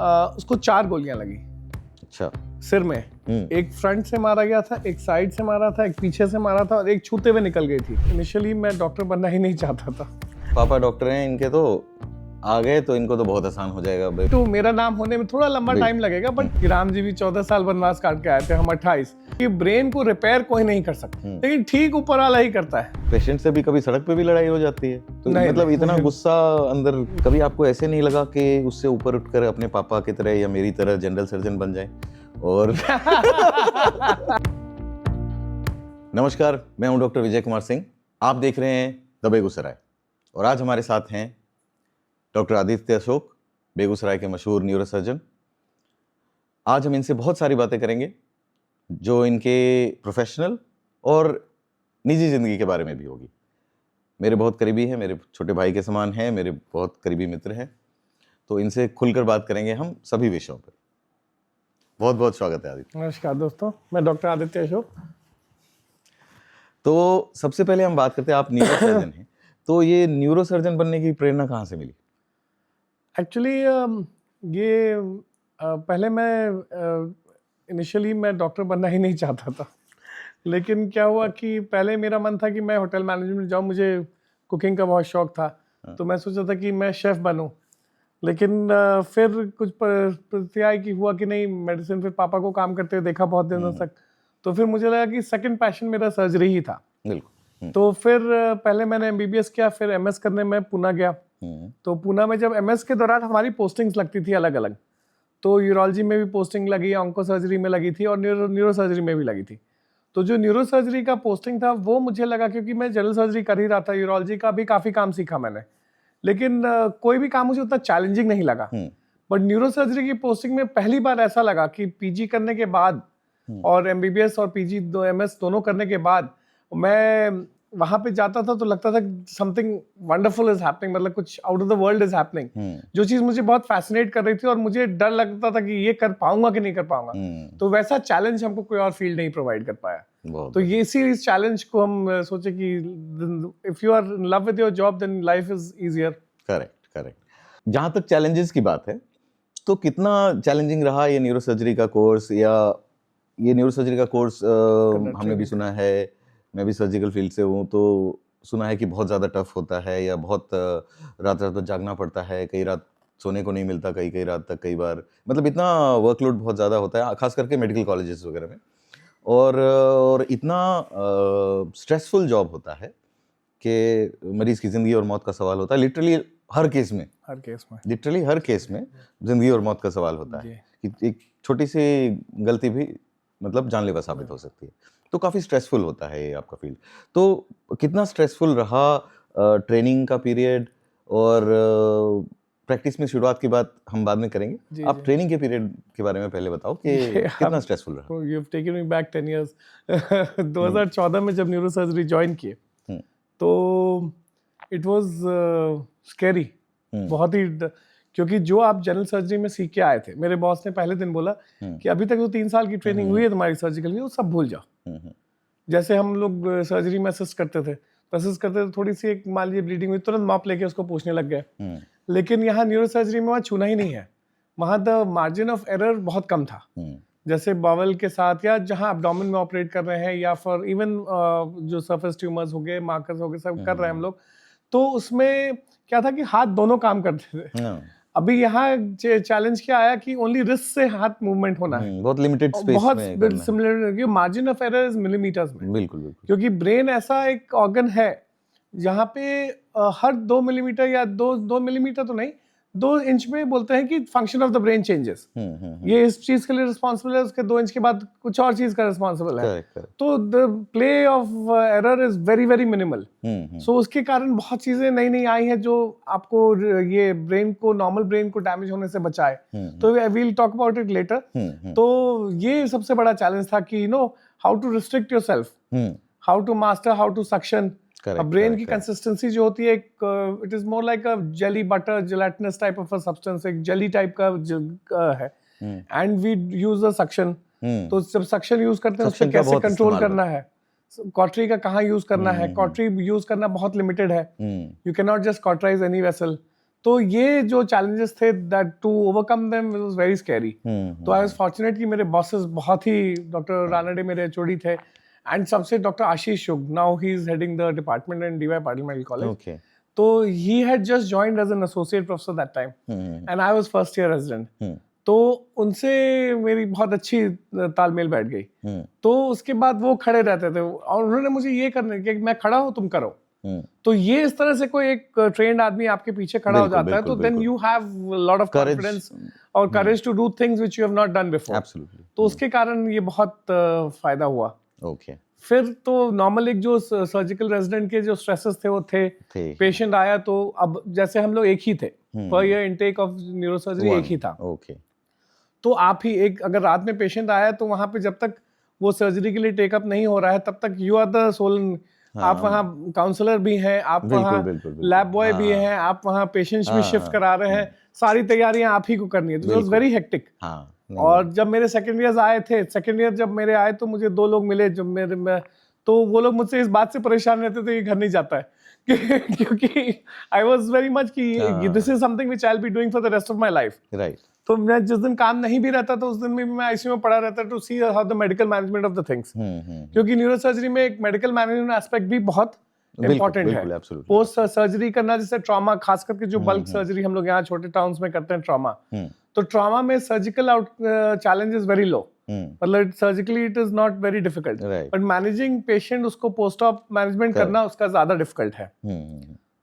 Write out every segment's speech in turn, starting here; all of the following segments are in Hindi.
उसको 4 गोलियां लगी। अच्छा। सिर में एक फ्रंट से मारा गया था, एक साइड से मारा था, एक पीछे से मारा था और एक छूते हुए निकल गई थी। इनिशियली मैं डॉक्टर बनना ही नहीं चाहता था। पापा डॉक्टर हैं इनके, तो आ गए तो इनको तो बहुत आसान हो जाएगा। तो मेरा नाम होने में थोड़ा लंबा टाइम लगेगा, बट राम जी भी 14 साल वनवास काट के आए थे, हम 28। ये ब्रेन को रिपेयर कोई नहीं कर सकता, लेकिन ठीक ऊपर वाला ही करता है। पेशेंट से भी कभी सड़क पे भी लड़ाई हो जाती है, तो मतलब इतना गुस्सा अंदर, कभी आपको ऐसे नहीं लगा कि उससे ऊपर उठकर अपने पापा की तरह या मेरी तरह जनरल सर्जन बन जाए? और नमस्कार, मैं हूं डॉक्टर विजय कुमार सिंह। आप देख रहे हैं द बेगूसराय और आज हमारे साथ हैं डॉक्टर आदित्य अशोक, बेगूसराय के मशहूर न्यूरोसर्जन। आज हम इनसे बहुत सारी बातें करेंगे जो इनके प्रोफेशनल और निजी ज़िंदगी के बारे में भी होगी। मेरे बहुत करीबी हैं, मेरे छोटे भाई के समान हैं, मेरे बहुत करीबी मित्र हैं, तो इनसे खुलकर बात करेंगे हम सभी विषयों पर। बहुत बहुत स्वागत है आदित्य। नमस्कार दोस्तों, मैं डॉक्टर आदित्य अशोक। तो सबसे पहले हम बात करते हैं, आप न्यूरोसर्जन हैं, तो ये न्यूरोसर्जन बनने की प्रेरणा कहाँ से मिली? एक्चुअली ये पहले मैं इनिशियली मैं डॉक्टर बनना ही नहीं चाहता था, लेकिन क्या हुआ कि पहले मेरा मन था कि मैं होटल मैनेजमेंट जाऊँ, मुझे कुकिंग का बहुत शौक था, तो मैं सोचा था कि मैं शेफ़ बनूं। लेकिन फिर कुछ प्रत्याय की हुआ कि नहीं, मेडिसिन, फिर पापा को काम करते हुए देखा बहुत दिनों तक, तो फिर मुझे लगा कि सेकंड पैशन मेरा सर्जरी ही था। बिल्कुल। तो फिर पहले मैंने एमबीबीएस किया, फिर एमएस करने में पुणे गया। तो पुणे में जब एमएस के दौरान हमारी पोस्टिंग्स लगती थी अलग अलग, तो यूरोलॉजी में भी पोस्टिंग लगी, ऑन्को सर्जरी में लगी थी और न्यूरो सर्जरी में भी लगी थी। तो जो न्यूरो सर्जरी का पोस्टिंग था वो मुझे लगा, क्योंकि मैं जनरल सर्जरी कर ही रहा था, यूरोलॉजी का भी काफ़ी काम सीखा मैंने, लेकिन कोई भी काम मुझे उतना चैलेंजिंग नहीं लगा। बट न्यूरो सर्जरी की पोस्टिंग में पहली बार ऐसा लगा कि पीजी करने के बाद और एमबीबीएस और पीजी एमएस दोनों करने के बाद मैं वहां पे जाता था तो लगता था समथिंग वंडरफुल इज हैपनिंग, मतलब कुछ out of the world is happening. जो चीज मुझे बहुत फैसिनेट कर रही थी और मुझे डर लगता था कि ये कर पाऊंगा कि नहीं कर पाऊंगा, तो वैसा चैलेंज हमको कोई और फील्ड नहीं प्रोवाइड कर पाया। तो ये इसी चैलेंज को हम सोचे कि if you are in love with your job then life is easier. Correct. जहां तक चैलेंजेस की बात है, तो कितना चैलेंजिंग रहा ये न्यूरो सर्जरी का कोर्स? या ये न्यूरो सर्जरी का कोर्स हमने भी सुना है, मैं भी सर्जिकल फील्ड से हूँ, तो सुना है कि बहुत ज़्यादा टफ होता है, या बहुत रात रात तक जागना पड़ता है, कई रात सोने को नहीं मिलता, कई रात तक, कई बार, मतलब इतना वर्कलोड बहुत ज़्यादा होता है, खास करके मेडिकल कॉलेजेस वगैरह में, और इतना स्ट्रेसफुल जॉब होता है कि मरीज की ज़िंदगी और मौत का सवाल होता है। लिटरली हर केस में ज़िंदगी और मौत का सवाल होता है कि एक छोटी सी गलती भी मतलब जानलेवा साबित हो सकती है। तो काफ़ी स्ट्रेसफुल होता है ये आपका फील्ड। तो कितना स्ट्रेसफुल रहा ट्रेनिंग का पीरियड? और प्रैक्टिस में शुरुआत की बात हम बाद में करेंगे। आप ट्रेनिंग के पीरियड के बारे में पहले बताओ कि कितना स्ट्रेसफुल रहा। You have taken me back 10 years. 2014 में जब न्यूरो सर्जरी ज्वाइन किए तो इट वाज स्कैरी, बहुत ही, क्योंकि जो आप जनरल सर्जरी में सीख के आए थे, मेरे बॉस ने पहले दिन बोला कि अभी तक जो 3 साल की ट्रेनिंग हुई है तुम्हारी सर्जिकल की, वो सब भूल जाओ। जैसे हम लोग सर्जरी में असिस्ट करते थे, थोड़ी सी एक मान लीजिए ब्लीडिंग हुई, तुरंत मॉप लेके उसको पूछने लग गए। लेकिन यहाँ न्यूरो सर्जरी में वहाँ छूना ही नहीं है, वहाँ द मार्जिन ऑफ एरर बहुत कम था। जैसे बावल के साथ, या जहाँ एब्डोमेन में ऑपरेट कर रहे हैं, या फिर इवन जो सरफेस ट्यूमर्स हो गए, मार्कर्स हो गए, सब कर रहे हैं हम लोग, तो उसमें क्या था कि हाथ दोनों काम करते थे। अभी यहाँ चैलेंज क्या आया कि ओनली रिस्ट से हाथ मूवमेंट होना है, बहुत लिमिटेड स्पेस में, बहुत similar, margin of error is millimetres में। बिल्कुल। क्योंकि ब्रेन ऐसा एक ऑर्गन है जहाँ पे हर 2 मिलीमीटर या 2 मिलीमीटर तो नहीं, 2 इंच में बोलते हैं कि function of the brain changes. ये इस चीज के लिए रिस्पॉन्सिबल है, उसके 2 इंच के बाद कुछ और चीज का रिस्पॉन्सिबल है। तो the play of error is very very minimal. So उसके कारण बहुत चीजें नई नई आई हैं जो आपको ये ब्रेन को, नॉर्मल ब्रेन को डैमेज होने से बचाए। तो we will talk about it later. तो ये सबसे बड़ा चैलेंज था कि how to restrict yourself, how to master, how to suction. Brain की कंसिस्टेंसी जो होती है, it is more like a jelly butter, gelatinous type of a substance, एक जेली टाइप का है, and we use the suction. तो जब सक्शन यूज करते हैं उस पर कैसे कंट्रोल करना है, कॉटरी का कहाँ यूज करना है, कॉटरी यूज करना बहुत लिमिटेड है, you can not just cauterise any vessel. तो ये जो challenges थे that to overcome them was very scary. तो I was fortunate कि मेरे bosses बहुत ही डॉक्टर रानडे मेरे HOD थे एंड सबसे डॉक्टर आशीष शुग, now he is heading the department in DY Patil medical college. Okay. तो he had just joined as an associate professor that time and I was first year resident. तो उनसे मेरी बहुत अच्छी तालमेल बैठ गई. तो उसके बाद वो खड़े रहते थे और उन्होंने मुझे ये करने कि मैं खड़ा हूँ तुम करो. तो ये इस तरह से कोई एक ट्रेंड आदमी आपके पीछे खड़ा हो जाता है तो then you have lot of confidence और courage to do things which you have not done before. Absolutely. तो उसके कारण ये बहुत फायदा हुआ. ओके. फिर तो नॉर्मल एक जो सर्जिकल रेजिडेंट के जो स्ट्रेसेस थे वो थे. पेशेंट आया तो अब जैसे हम लोग एक ही थे, per year intake of neurosurgery एक ही था. ओके. तो आप ही एक अगर रात में पेशेंट आया तो वहां पे जब तक वो सर्जरी के लिए टेकअप नहीं हो रहा है तब तक यू आर द सोल. आप वहाँ काउंसलर भी हैं, आप वहाँ लैब बॉय भी हैं, आप वहाँ पेशेंट्स भी शिफ्ट करा रहे हैं, सारी तैयारियां आप ही को करनी है. तो इट वाज वेरी हेक्टिक. और जब मेरे सेकंड ईयर्स आए थे, सेकंड ईयर जब मेरे आए तो मुझे 2 लोग मिले जो मेरे तो वो लोग मुझसे इस बात से परेशान रहते थे कि घर नहीं जाता है क्योंकि आई वाज वेरी मच कि this is something which I will be doing for the rest of my life. Right. तो मैं जिस दिन काम नहीं भी रहता था उस दिन भी मैं आईसीयू में पड़ा रहता to see how the medical management of the things. क्योंकि न्यूरोसर्जरी में एक मेडिकल मैनेजमेंट एस्पेक्ट भी बहुत इम्पोर्टेंट है. पोस्ट सर्जरी करना, जैसे ट्रॉमा, खास करके जो बल्क सर्जरी हम लोग यहाँ छोटे टाउन्स में करते हैं ट्रॉमा, तो ट्रॉमा में surgical challenge is very low. मतलब surgically it is not very difficult, but managing patient, उसको पोस्ट ऑप मैनेजमेंट करना उसका ज्यादा डिफिकल्ट है.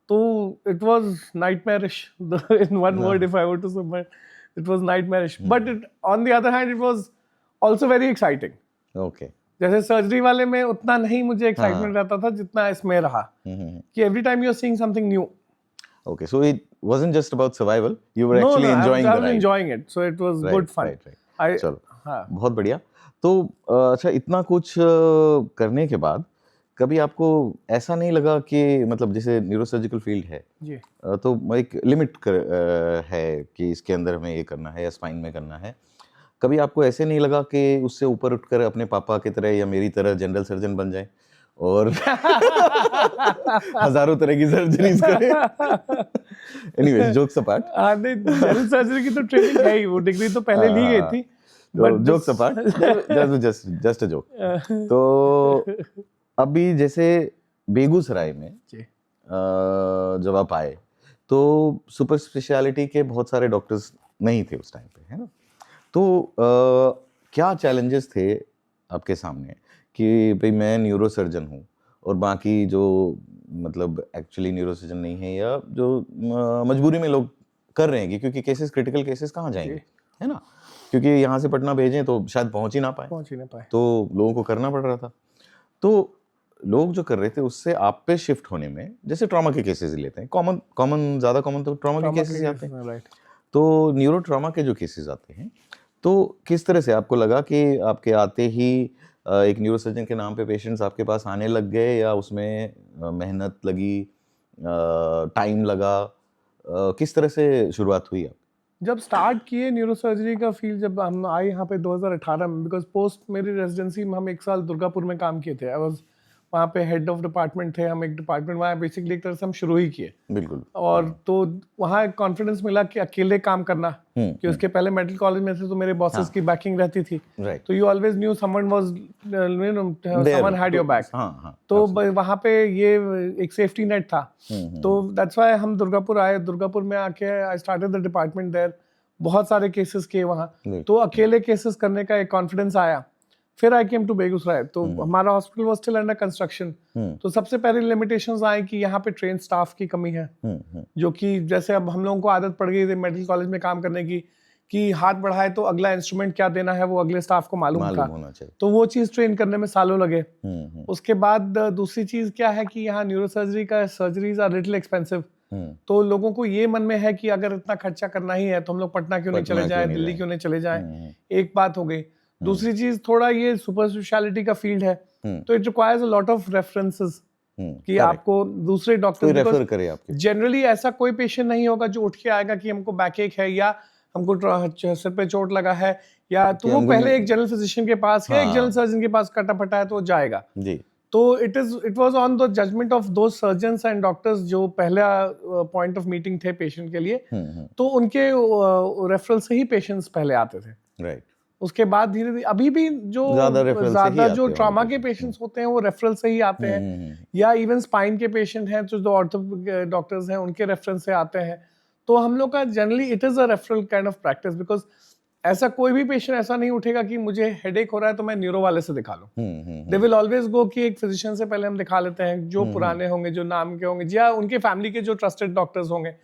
तो it was nightmarish in one word if I were to say. It was nightmarish, but on the other hand, it was also very exciting. Okay. जैसे सर्जरी वाले में उतना नहीं मुझे एक्साइटमेंट रहता था जितना इसमें रहा कि every time you are seeing something new. Okay, so it wasn't just about survival. You were actually enjoying the ride. I was enjoying it, so it was good fun. Right. चलो, बहुत बढ़िया. तो अच्छा, इतना कुछ करने के बाद कभी आपको ऐसा नहीं लगा कि मतलब जैसे न्यूरोसर्जिकल फील्ड है जी, तो एक लिमिट है कि इसके अंदर हमें ये करना है या स्पाइन में करना है, कभी आपको ऐसे नहीं लगा कि उससे ऊपर उठकर अपने पापा की तरह या मेरी तरह जनरल सर्जन बन जाए और हजारों तरह की सर्जरीज करें? Anyways, jokes apart. नहीं, जनरल सर्जरी की तो ट्रेनिंग है ही, वो डिग्री तो पहले ली गई थी. But jokes apart, just a joke. तो अभी जैसे बेगूसराय में जब आप आए तो सुपर स्पेशलिटी के बहुत सारे डॉक्टर्स नहीं थे उस टाइम पे, है ना? तो क्या चैलेंजेस थे आपके सामने कि भाई मैं न्यूरो सर्जन हूँ और बाकी जो मतलब एक्चुअली न्यूरो सर्जन नहीं है या जो मजबूरी में लोग कर रहे हैं क्योंकि केसेस, क्रिटिकल केसेस कहाँ जाएंगे, है ना? क्योंकि यहाँ से पटना भेजें तो शायद पहुँच ही ना पाए, तो लोगों को करना पड़ रहा था. तो लोग जो कर रहे थे उससे आप पे शिफ्ट होने में, जैसे ट्रॉमा के केसेस लेते हैं, ज़्यादा कॉमन तो ट्रॉमा के केसेस आते हैं. राइट. तो न्यूरो ट्रॉमा के जो केसेस आते हैं, तो किस तरह से आपको लगा कि आपके आते ही एक न्यूरो सर्जन के नाम पे पेशेंट्स आपके पास आने लग गए या उसमें मेहनत लगी, टाइम लगा, किस तरह से शुरुआत हुई? आप जब स्टार्ट किए न्यूरो सर्जरी का फील्ड, जब हम आए यहाँ पे 2018 में, बिकॉज पोस्ट मेरी रेजिडेंसी में हम 1 साल दुर्गापुर में काम किए थे. आई वाज वहाँ पे हेड ऑफ डिपार्टमेंट थे हम, एक डिपार्टमेंट वहाँ बेसिकली एक तरह से हम शुरू ही किए. बिल्कुल. और तो वहाँ एक कॉन्फिडेंस मिला कि अकेले काम करना, कि उसके पहले मेडिकल कॉलेज में थे तो मेरे बॉसेस की बैकिंग रहती थी. तो you always new someone was, someone had your back. तो वहाँ पे ये एक सेफ्टी नेट था. तो दैट्स व्हाई हम दुर्गापुर आए. दुर्गापुर में आके I started the department there. बहुत सारे केसेस किए वहाँ, तो अकेले केसेस करने का एक कॉन्फिडेंस आया. फिर आई केम टू बेगूसराय, तो हमारा hospital was still under construction. तो सबसे पहले लिमिटेशंस आए कि यहाँ पे ट्रेन स्टाफ की कमी है, जो कि जैसे अब हम लोगों को आदत पड़ गई थी मेडिकल कॉलेज में काम करने की कि हाथ बढ़ाए तो अगला इंस्ट्रूमेंट क्या देना है वो अगले स्टाफ को मालूम था. तो वो चीज ट्रेन करने में सालों लगे. उसके बाद दूसरी चीज क्या है कि यहाँ न्यूरो सर्जरी का सर्जरीज आर लिटिल एक्सपेंसिव. तो लोगों को ये मन में है कि अगर इतना खर्चा करना ही है तो हम लोग पटना क्यों नहीं चले जाए, दिल्ली क्यों नहीं चले जाए. एक बात हो गई. दूसरी चीज, थोड़ा ये सुपर स्पेशलिटी का फील्ड है, तो it requires a lot of references कि आपको दूसरे डॉक्टर रेफर करे. आपके जनरली ऐसा कोई पेशेंट नहीं होगा जो उठ के आएगा कि हमको बैकएक है या हमको सिर पे चोट लगा है, या तो वो पहले एक जनरल फिजिशियन के पास या एक जनरल सर्जन के पास कटा फटा है तो जाएगा जी. तो it was on the judgement of दो सर्जन्स एंड डॉक्टर्स जो पहला पॉइंट ऑफ मीटिंग थे पेशेंट के लिए, तो उनके रेफरल से ही पेशेंट्स पहले आते थे। राइट। उसके बाद धीरे धीरे अभी भी जो ज्यादा जो ट्रॉमा के पेशेंट्स होते हैं वो रेफरल से ही आते हैं, या इवन स्पाइन के पेशेंट हैं जो ऑर्थो डॉक्टर्स हैं उनके रेफरेंस से आते हैं। तो हम लोग का generally it is a referral kind of practice, because ऐसा कोई भी पेशेंट ऐसा नहीं उठेगा कि मुझे हेडेक हो रहा है तो मैं न्यूरो वाले से दिखा लूं। दे विल ऑलवेज गो कि एक फिजिशियन से पहले हम दिखा लेते हैं, जो पुराने होंगे, जो नाम के होंगे, या उनके फैमिली के जो ट्रस्टेड डॉक्टर्स होंगे।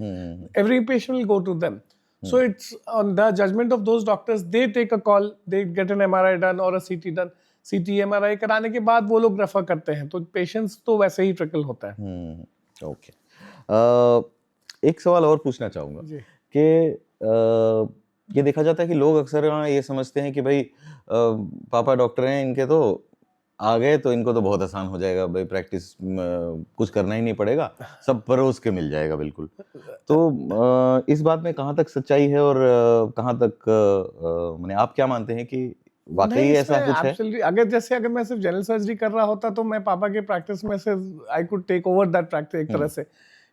Every patient will go to them, so it's on the judgment of those doctors, they take a call, they get an MRI done or a CT done, CT MRI कराने के बाद वो लोग रेफर करते हैं, तो पेशेंट्स तो वैसे ही ट्रिकल होता है। ओके। एक सवाल और पूछना चाहूँगा कि ये देखा जाता है कि लोग अक्सर ये समझते हैं कि भाई पापा डॉक्टर हैं, इनके तो आ गए तो इनको तो बहुत आसान हो जाएगा, भाई प्रैक्टिस कुछ करना ही नहीं पड़ेगा, सब परोस के मिल जाएगा बिल्कुल। तो इस बात में कहाँ तक सच्चाई है और कहाँ तक माने आप क्या मानते हैं कि वाकई ऐसा कुछ है? अगर मैं सिर्फ जनरल सर्जरी कर रहा होता तो मैं पापा के प्रैक्टिस में से I could take over that practice एक तरह से,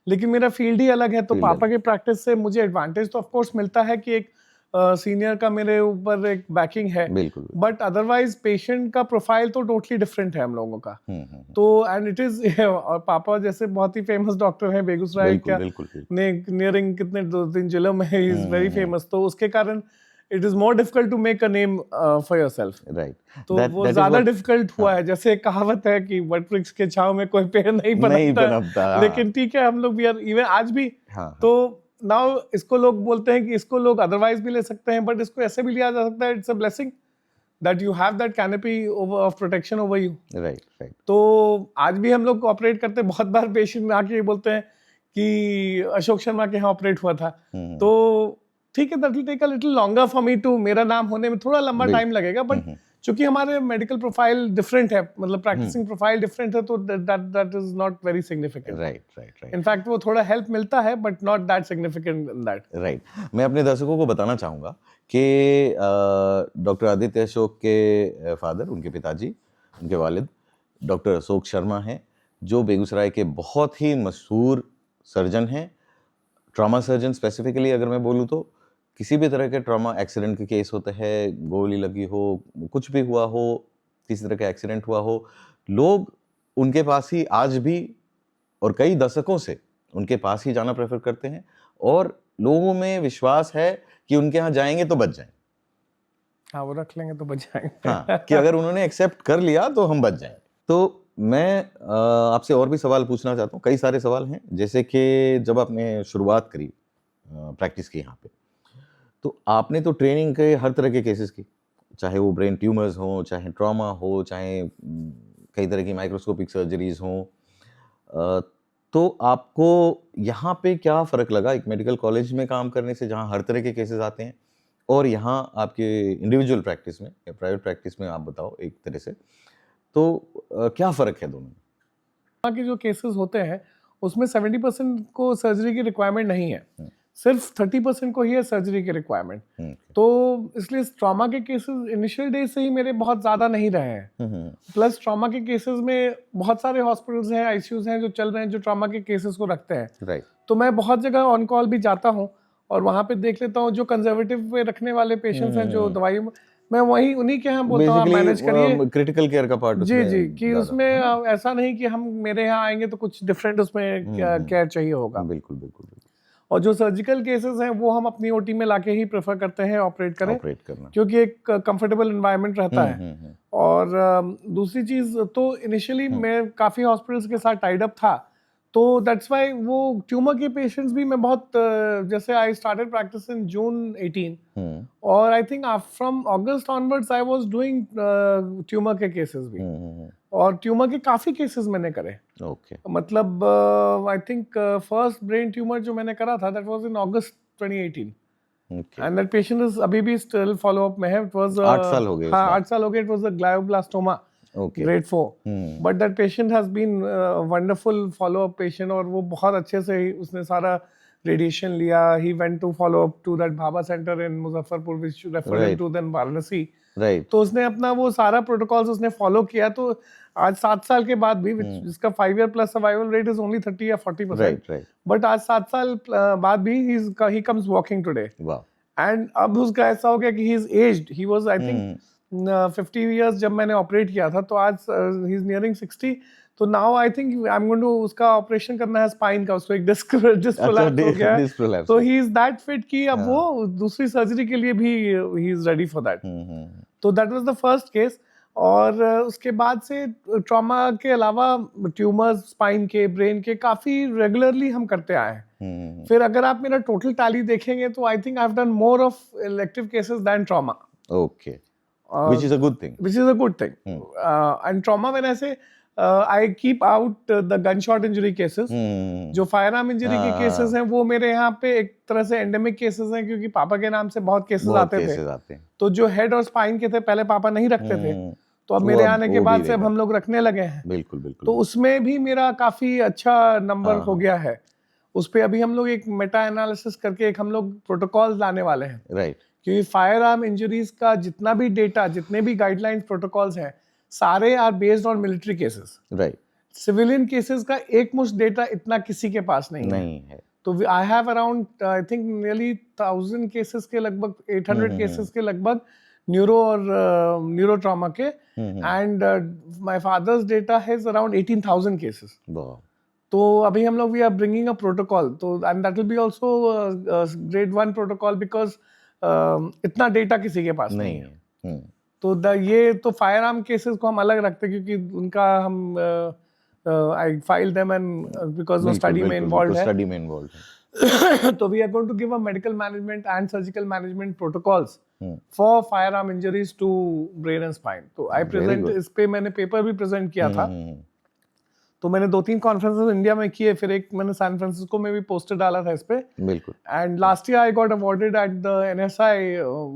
लेकिन मेरा फील्ड ही अलग है, तो पापा के प्रैक्टिस से मुझे एडवांटेज तो ऑफ कोर्स मिलता है कि एक सीनियर का मेरे ऊपर एक बैकिंग है, बट अदरवाइज पेशेंट का प्रोफाइल तो टोटली डिफरेंट है हम लोगों का। तो एंड इट इज और पापा जैसे बहुत ही फेमस डॉक्टर हैं बेगूसराय का, नियरिंग कितने 2-3 जिलों में ही इज वेरी फेमस, तो उसके कारण it is more difficult to make a name for yourself. Right. तो वो ज्यादा डिफिकल्ट हुआ है। जैसे एक कहावत है कि वट वृक्ष के छांव में कोई पेड़ नहीं पनपता, लेकिन ठीक है हम लोग भी इवन आज भी तो नाउ इसको लोग बोलते हैं कि इसको लोग अदरवाइज भी ले सकते हैं, बट इसको ऐसे भी लिया जा सकता है, it's a blessing that you have that canopy of protection over you. Right. तो आज भी हम लोग ऑपरेट करते हैं, बहुत बार पेशेंट आके बोलते हैं कि अशोक शर्मा के यहाँ ऑपरेट हुआ था, तो ठीक है that will take a little longer for me to, मेरा नाम होने में थोड़ा लंबा टाइम लगेगा, बट चूंकि हमारे मेडिकल प्रोफाइल डिफरेंट है, मतलब प्रैक्टिसिंग प्रोफाइल डिफरेंट है, तो that is not very significant. Right. In fact वो थोड़ा हेल्प मिलता है, but not that significant in that. Right. मैं अपने दर्शकों को बताना चाहूँगा कि डॉक्टर आदित्य अशोक के फादर, उनके पिताजी, उनके वालिद डॉक्टर अशोक शर्मा हैं, जो बेगूसराय के बहुत ही मशहूर सर्जन हैं, ट्रॉमा सर्जन स्पेसिफिकली अगर मैं बोलूँ तो। किसी भी तरह के ट्रॉमा एक्सीडेंट के केस होते हैं, गोली लगी हो, कुछ भी हुआ हो, किसी तरह का एक्सीडेंट हुआ हो, लोग उनके पास ही आज भी और कई दशकों से उनके पास ही जाना प्रेफर करते हैं, और लोगों में विश्वास है कि उनके यहाँ जाएंगे तो बच जाएंगे। हाँ, वो रख लेंगे तो बच जाएंगे। हाँ, कि अगर उन्होंने एक्सेप्ट कर लिया तो हम बच जाएंगे। तो मैं आपसे और भी सवाल पूछना चाहता हूँ, कई सारे सवाल हैं। जैसे कि जब आपने शुरुआत करी प्रैक्टिस की यहाँ पे, तो आपने तो ट्रेनिंग के हर तरह के केसेस की, चाहे वो ब्रेन ट्यूमर्स हों, चाहे ट्रॉमा हो, चाहे कई तरह की माइक्रोस्कोपिक सर्जरीज हों, तो आपको यहाँ पे क्या फ़र्क लगा एक मेडिकल कॉलेज में काम करने से, जहाँ हर तरह के केसेस आते हैं, और यहाँ आपके इंडिविजुअल प्रैक्टिस में या प्राइवेट प्रैक्टिस में? आप बताओ एक तरह से, तो क्या फ़र्क है दोनों में? यहाँ के जो केसेस होते हैं उसमें 70% को सर्जरी की रिक्वायरमेंट नहीं है, सिर्फ 30% को ही है सर्जरी की रिक्वायरमेंट। तो इसलिए ट्रॉमा के केसेस इनिशियल डेज से ही मेरे बहुत ज़्यादा नहीं रहे हैं। प्लस ट्रॉमा के केसेस में बहुत सारे हॉस्पिटल्स हैं, आईसीयूज हैं जो चल रहे हैं, जो ट्रॉमा के केसेस को रखते हैं। तो मैं बहुत जगह ऑन कॉल भी जाता हूँ और वहाँ पे देख लेता हूँ जो कंजर्वेटिव पे रखने वाले पेशेंट्स हैं, जो दवाई मैं वही उन्हीं के यहाँ बोलता हूँ मैनेज करिए, क्रिटिकल केयर का पार्ट जी कि उसमें ऐसा नहीं कि हम मेरे यहाँ आएंगे तो कुछ डिफरेंट उसमें केयर चाहिए होगा। बिल्कुल। और जो सर्जिकल केसेस हैं वो हम अपनी ओटी में लाके ही प्रेफर करते हैं ऑपरेट करना, क्योंकि एक कंफर्टेबल एनवायरनमेंट रहता है। और दूसरी चीज़ तो इनिशियली मैं काफ़ी हॉस्पिटल्स के साथ टाइड अप था, तो दैट्स वाई वो ट्यूमर के पेशेंट्स भी मैं बहुत जैसे आई स्टार्टेड प्रैक्टिस इन जून 18 और I think from August onwards I was doing tumour के केसेस भी, और ट्यूमर के काफ़ी केसेस मैंने करे। मतलब I think first brain tumour जो मैंने करा था that was in August 2018 and that patient is अभी भी स्टिल फॉलो अप में है। इट वाज 8 साल हो गए। हाँ, 8 साल हो गए। It was a glioblastoma grade 4 but that patient has been a wonderful follow up patient, और वो बहुत अच्छे से ही उसने सारा रेडिएशन लिया, he went to follow up to that Bhabha centre in Muzaffarpur which referred Right. To then Varanasi. Right, तो उसने अपना वो सारा प्रोटोकॉल्स उसने फॉलो किया, तो आज 7 साल के बाद भी जिसका 5 year plus survival rate is only 30 या 40%, राइट, बट आज 7 साल बाद भी ही कम्स वॉकिंग टुडे। वाह, एंड अब उसका ऐसा हो गया कि he is aged, he was I think 50 years जब मैंने ऑपरेट किया था, तो आज ही इज नियरिंग 60। तो now I think I am going to उसका ऑपरेशन करना है स्पाइन का, उसको एक डिस्क प्रोलैप्स हो गया है, डिस्क प्रोलैप्स, तो ही इज दैट फिट कि अब हाँ। वो दूसरी सर्जरी के लिए भी he is ready for that. तो that was the first case. और उसके बाद से ट्रॉमा के अलावा ट्यूमर्स स्पाइन के, ब्रेन के काफी रेगुलरली हम करते आए हैं। फिर अगर आप मेरा टोटल टैली देखेंगे तो I think I have done more of elective cases than trauma, okay, which is a good thing, which is a good thing. And trauma, when I say I keep out the gunshot injury cases, जो फायर आर्म इंजरी के हाँ। केसेस हैं वो मेरे यहाँ पे एक तरह से एंडेमिक केसेस हैं, क्योंकि पापा के नाम से बहुत केसेस बहुत आते थे। केसेस आते हैं, तो जो हेड और स्पाइन के थे पहले पापा नहीं रखते थे, तो अब वो मेरे अब आने के वो बाद भी से अब रहेगा। हम लोग रखने लगे हैं। बिल्कुल बिल्कुल, तो उसमें भी मेरा काफी अच्छा नंबर हाँ, हो गया है। उस पे अभी हम लोग एक मेटा एनालिसिस करके एक हम लोग प्रोटोकॉल लाने वाले हैं, राइट, क्योंकि फायर आर्म इंजरीज का जितना भी डेटा, जितने भी गाइडलाइंस प्रोटोकॉल्स हैं, सारे are based on military cases. Right, civilian cases का एक मुश्त डेटा इतना किसी के पास नहीं है। तो I have around I think nearly 1000 cases के लगभग, 800 केसेस के लगभग न्यूरो और न्यूरो ट्रॉमा के, and my father's data has around 18,000 cases. तो अभी हम लोग we are bringing a protocol, तो and that will be also grade 1 protocol, because इतना डेटा किसी के पास नहीं है। तो ये तो फायर आर्म केसेस को हम अलग रखते हैं, क्योंकि उनका हम I file them and because वो स्टडी में इन्वॉल्व है। तो we are going to give a medical management and surgical management protocols for firearm injuries to brain and spine. तो आई प्रेजेंट, इस पे मैंने पेपर भी प्रेजेंट किया था। तो मैंने 2-3 कॉन्फ्रेंसेस इंडिया में किए, फिर एक मैंने सैन फ्रांसिस्को में भी पोस्टर डाला था इस पे। बिल्कुल। And last year I got awarded at the NSI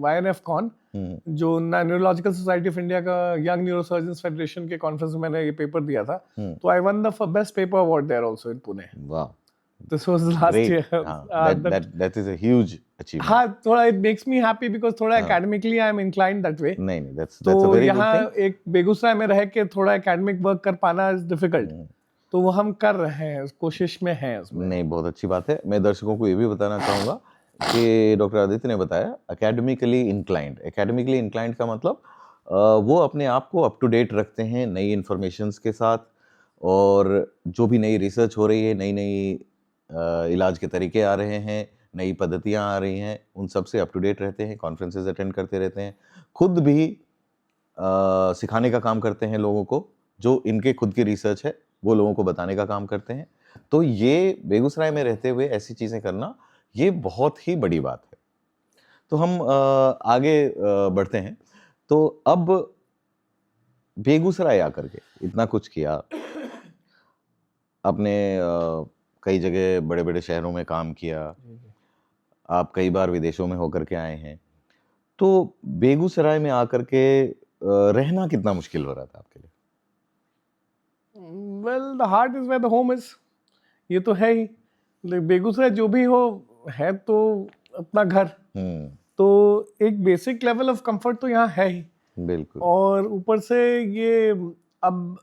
YNF con, जो न्यूरोलॉजिकल सोसाइटी ऑफ इंडिया का यंग न्यूरोसर्जन्स फेडरेशन के कॉन्फ्रेंस में मैंने ये पेपर दिया था। तो I won the best paper award there also in Pune. वाह, this was last year. that is a huge achievement. हाँ, थोड़ा it makes me happy because थोड़ा academically I am inclined that way. नहीं, that's a तो very good यहाँ thing. एक बेगूसराय में रह के थोड़ा एकेडमिक वर्क कर पाना इज डिफिकल्ट, तो वो हम कर रहे हैं, कोशिश में हैं उसमें। नहीं, बहुत अच्छी बात है। मैं दर्शकों को ये भी बताना चाहूँगा कि डॉक्टर आदित्य ने बताया एकेडमिकली इंक्लाइंड। एकेडमिकली इंक्लाइंड का मतलब वो अपने आप को अप टू डेट रखते हैं नई इन्फॉर्मेशंस के साथ, और जो भी नई रिसर्च हो रही है, नई नई इलाज के तरीके आ रहे हैं, नई पद्धतियाँ आ रही हैं, उन सब से अप टू डेट रहते हैं, कॉन्फ्रेंसेज अटेंड करते रहते हैं, खुद भी सिखाने का काम करते हैं लोगों को, जो इनके खुद की रिसर्च है वो लोगों को बताने का काम करते हैं। तो ये बेगूसराय में रहते हुए ऐसी चीज़ें करना, ये बहुत ही बड़ी बात है। तो हम आगे बढ़ते हैं। तो अब बेगूसराय आकर के इतना कुछ किया आपने, कई जगह बड़े बड़े शहरों में काम किया, आप कई बार विदेशों में होकर के आए हैं, तो बेगूसराय में आकर के रहना कितना मुश्किल हो रहा था आपके लिए? Well, the heart is where the home is, ये तो है ही। बेगूसराय जो भी हो है तो अपना घर, तो एक बेसिक लेवल ऑफ कंफर्ट तो यहाँ है ही। बिल्कुल। और ऊपर से ये अब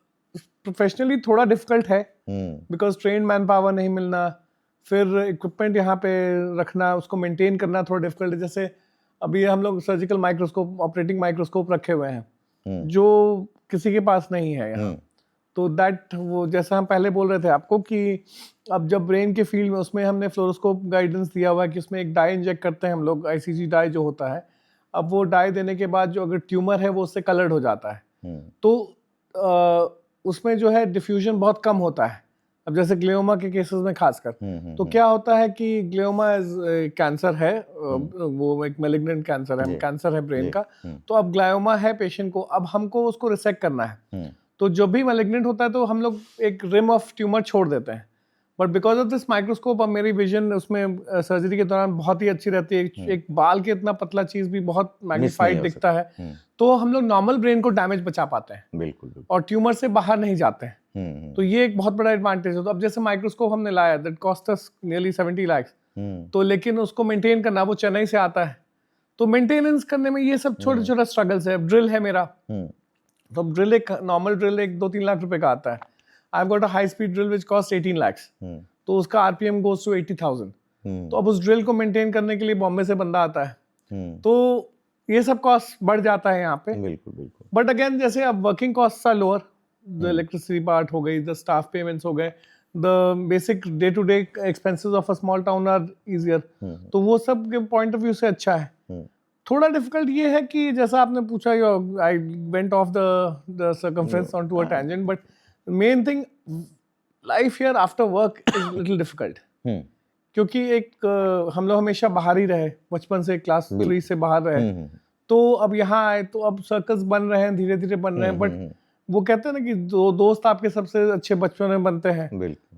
प्रोफेशनली थोड़ा डिफिकल्ट है, बिकॉज ट्रेन मैन पावर नहीं मिलना, फिर इक्विपमेंट यहाँ पे रखना, उसको मेंटेन करना थोड़ा डिफिकल्ट है। जैसे अभी हम लोग सर्जिकल माइक्रोस्कोप, ऑपरेटिंग माइक्रोस्कोप रखे हुए हैं, जो किसी के पास नहीं है यहाँ। तो दैट, वो जैसा हम पहले बोल रहे थे आपको कि अब जब ब्रेन के फील्ड में, उसमें हमने फ्लोरोस्कोप गाइडेंस दिया हुआ है कि उसमें एक डाई इंजेक्ट करते हैं हम लोग, ICG डाई जो होता है। अब वो डाई देने के बाद जो अगर ट्यूमर है वो उससे कलर्ड हो जाता है, तो उसमें जो है डिफ्यूजन बहुत कम होता है। अब जैसे ग्लियोमा के केसेस में खासकर, तो क्या होता है कि ग्लियोमा कैंसर है, वो एक मैलिग्नेंट कैंसर है, कैंसर है ब्रेन का। तो अब ग्लायोमा है पेशेंट को, अब हमको उसको रिसेक्ट करना है। तो जो भी मैलिग्नेंट होता है तो हम लोग एक रिम ऑफ ट्यूमर छोड़ देते हैं, but because of this microscope अब मेरी विजन उसमें सर्जरी के दौरान बहुत ही अच्छी रहती है। एक बाल के इतना पतला चीज भी बहुत मैग्नीफाइड दिखता है, तो हम लोग नॉर्मल ब्रेन को डैमेज बचा पाते हैं। बिल्कुल। और ट्यूमर से बाहर नहीं जाते हैं। तो ये एक बहुत बड़ा एडवांटेज है। तो अब जैसे माइक्रोस्कोप हमने लाया, that cost us nearly 70 lakh, तो लेकिन उसको मेंटेन करना, वो चेन्नई से आता है, तो मेंटेनेंस करने में ये सब छोटे छोटे स्ट्रगल्स है। ड्रिल है मेरा, तो ड्रिल एक नॉर्मल ड्रिल 1-2-3 लाख रुपए का आता है। I got a high speed drill which cost 18 lakhs, तो उसका आरपीएम गोज टू 80,000। तो अब उस ड्रिल को मेंटेन करने के लिए बॉम्बे से बंदा आता है, तो ये सब कॉस्ट बढ़ जाता है यहाँ पे। बिल्कुल बिल्कुल। बट अगेन जैसे अब working cost are lower, the electricity part हो गई, द स्टाफ पेमेंट्स हो गए, the basic day to day expenses of a small town are easier, तो वो सब के पॉइंट ऑफ व्यू से अच्छा है। थोड़ा डिफिकल्ट ये है कि जैसा आपने पूछा, I went off the circumference on to a tangent, but main thing life here after work is little difficult, क्योंकि एक हम लोग हमेशा बाहर ही रहे, बचपन से क्लास 3 से बाहर रहे, तो अब यहाँ आए तो अब सर्कल्स बन रहे हैं, धीरे धीरे बन रहे हैं, बट वो कहते हैं ना कि दोस्त आपके सबसे अच्छे बचपन में बनते हैं,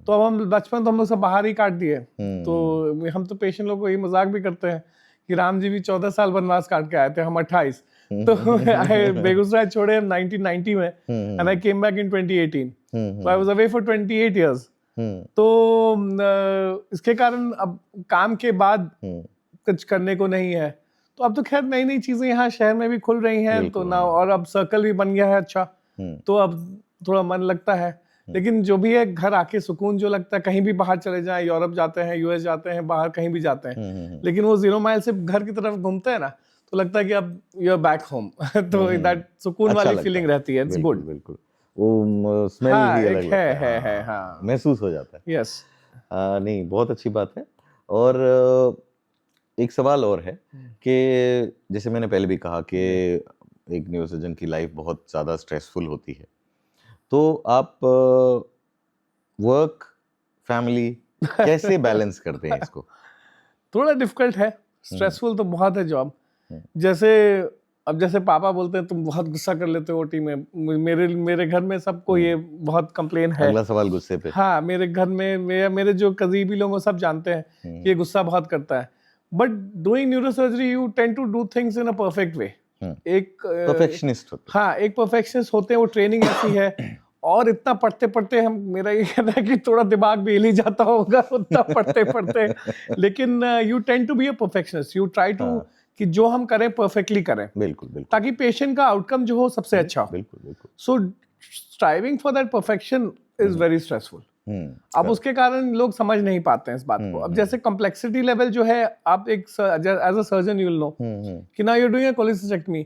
तो अब हम बचपन तो हम लोग सब बाहर ही काट दिए। तो हम तो पेशेंट लोग को ये मजाक भी करते हैं कि राम जी भी 14 साल वनवास काट के आए थे, हम 28। तो बेगूसराय छोड़े 1990 में, and I came back in 2018, so I was away for 28 years। तो इसके कारण अब काम के बाद कुछ करने को नहीं है, तो अब तो खैर नई नई चीजें यहाँ शहर में भी खुल रही हैं, तो ना, और अब सर्कल भी बन गया है अच्छा, तो अब थोड़ा मन लगता है। लेकिन जो भी है, घर आके सुकून जो लगता है, कहीं भी बाहर चले जाएं, यूरोप जाते हैं, यूएस जाते हैं, बाहर कहीं भी जाते हैं, लेकिन वो 0 माइल से घर की तरफ घूमते हैं ना, तो लगता है कि अब यू आर बैक होम। तो दैट सुकून अच्छा वाली फीलिंग रहती है, इट्स गुड। बिल्कुल, वो स्मेल भी अलग लगता है, हाँ, महसूस हो जाता है। यस, नहीं, बहुत अच्छी बात है। और एक सवाल और है कि जैसे मैंने पहले भी कहा कि एक न्यूरोसर्जन की लाइफ बहुत ज़्यादा स्ट्रेसफुल होती है, तो आप वर्क फैमिली कैसे बैलेंस करते हैं इसको? थोड़ा डिफिकल्ट है, स्ट्रेसफुल तो बहुत है जॉब। जैसे अब जैसे पापा बोलते हैं तुम बहुत गुस्सा कर लेते हो ओटी में, मेरे घर में सबको ये बहुत कंप्लेन है। अगला सवाल गुस्से पे। हाँ, मेरे घर में मेरे जो करीबी लोग सब जानते हैं कि ये गुस्सा बहुत करता है, but doing neurosurgery you tend to do things in a perfect way. एक परफेक्शनिस्ट होते हैं। हाँ, एक परफेक्शनिस्ट होते हैं, वो ट्रेनिंग ऐसी है, और इतना पढ़ते पढ़ते हम, मेरा ये कहना है कि थोड़ा दिमाग भी हिल ही जाता होगा उतना पढ़ते पढ़ते, लेकिन you tend to be a perfectionist, you try to कि जो हम करें परफेक्टली करें, बिल्कुल बिल्कुल, ताकि पेशेंट का आउटकम जो हो सबसे अच्छा हो। बिल्कुल बिल्कुल। So striving for that perfection is very stressful. अब उसके कारण लोग समझ नहीं पाते हैं इस बात को। अब जैसे कॉम्प्लेक्सिटी लेवल जो है, आप एक as a surgeon you will know कि now you are doing a cholecystectomy,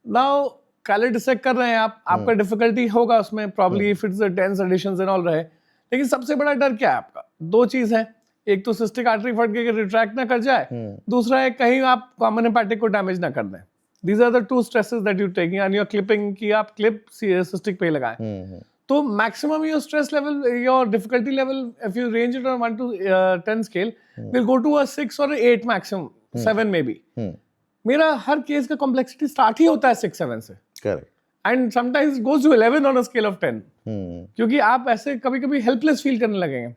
now Calot dissect कर रहे हैं आप, आपका डिफिकल्टी होगा उसमें probably if it's dense adhesions and all रहे, लेकिन सबसे बड़ा डर क्या है आपका? 2 चीज है, एक तो सिस्टिक आर्टरी फट के रिट्रैक्ट ना कर जाए, दूसरा है कहीं आप कॉमन हेपेटिक को डैमेज ना कर दें। These are the 2 stresses that you taking and you are clipping, कि आप क्लिप सिस्टिक पे लगाएं। तो maximum your stress level, your difficulty level, if you range it on 1 to 10 scale, will go to a 6 or 8 maximum, 7 maybe. मेरा हर केस का कॉम्प्लेक्सिटी स्टार्ट ही होता है 6-7 से, correct, and sometimes goes to 11 on a scale of 10, क्योंकि आप ऐसे कभी कभी हेल्पलेस फील करने लगेंगे।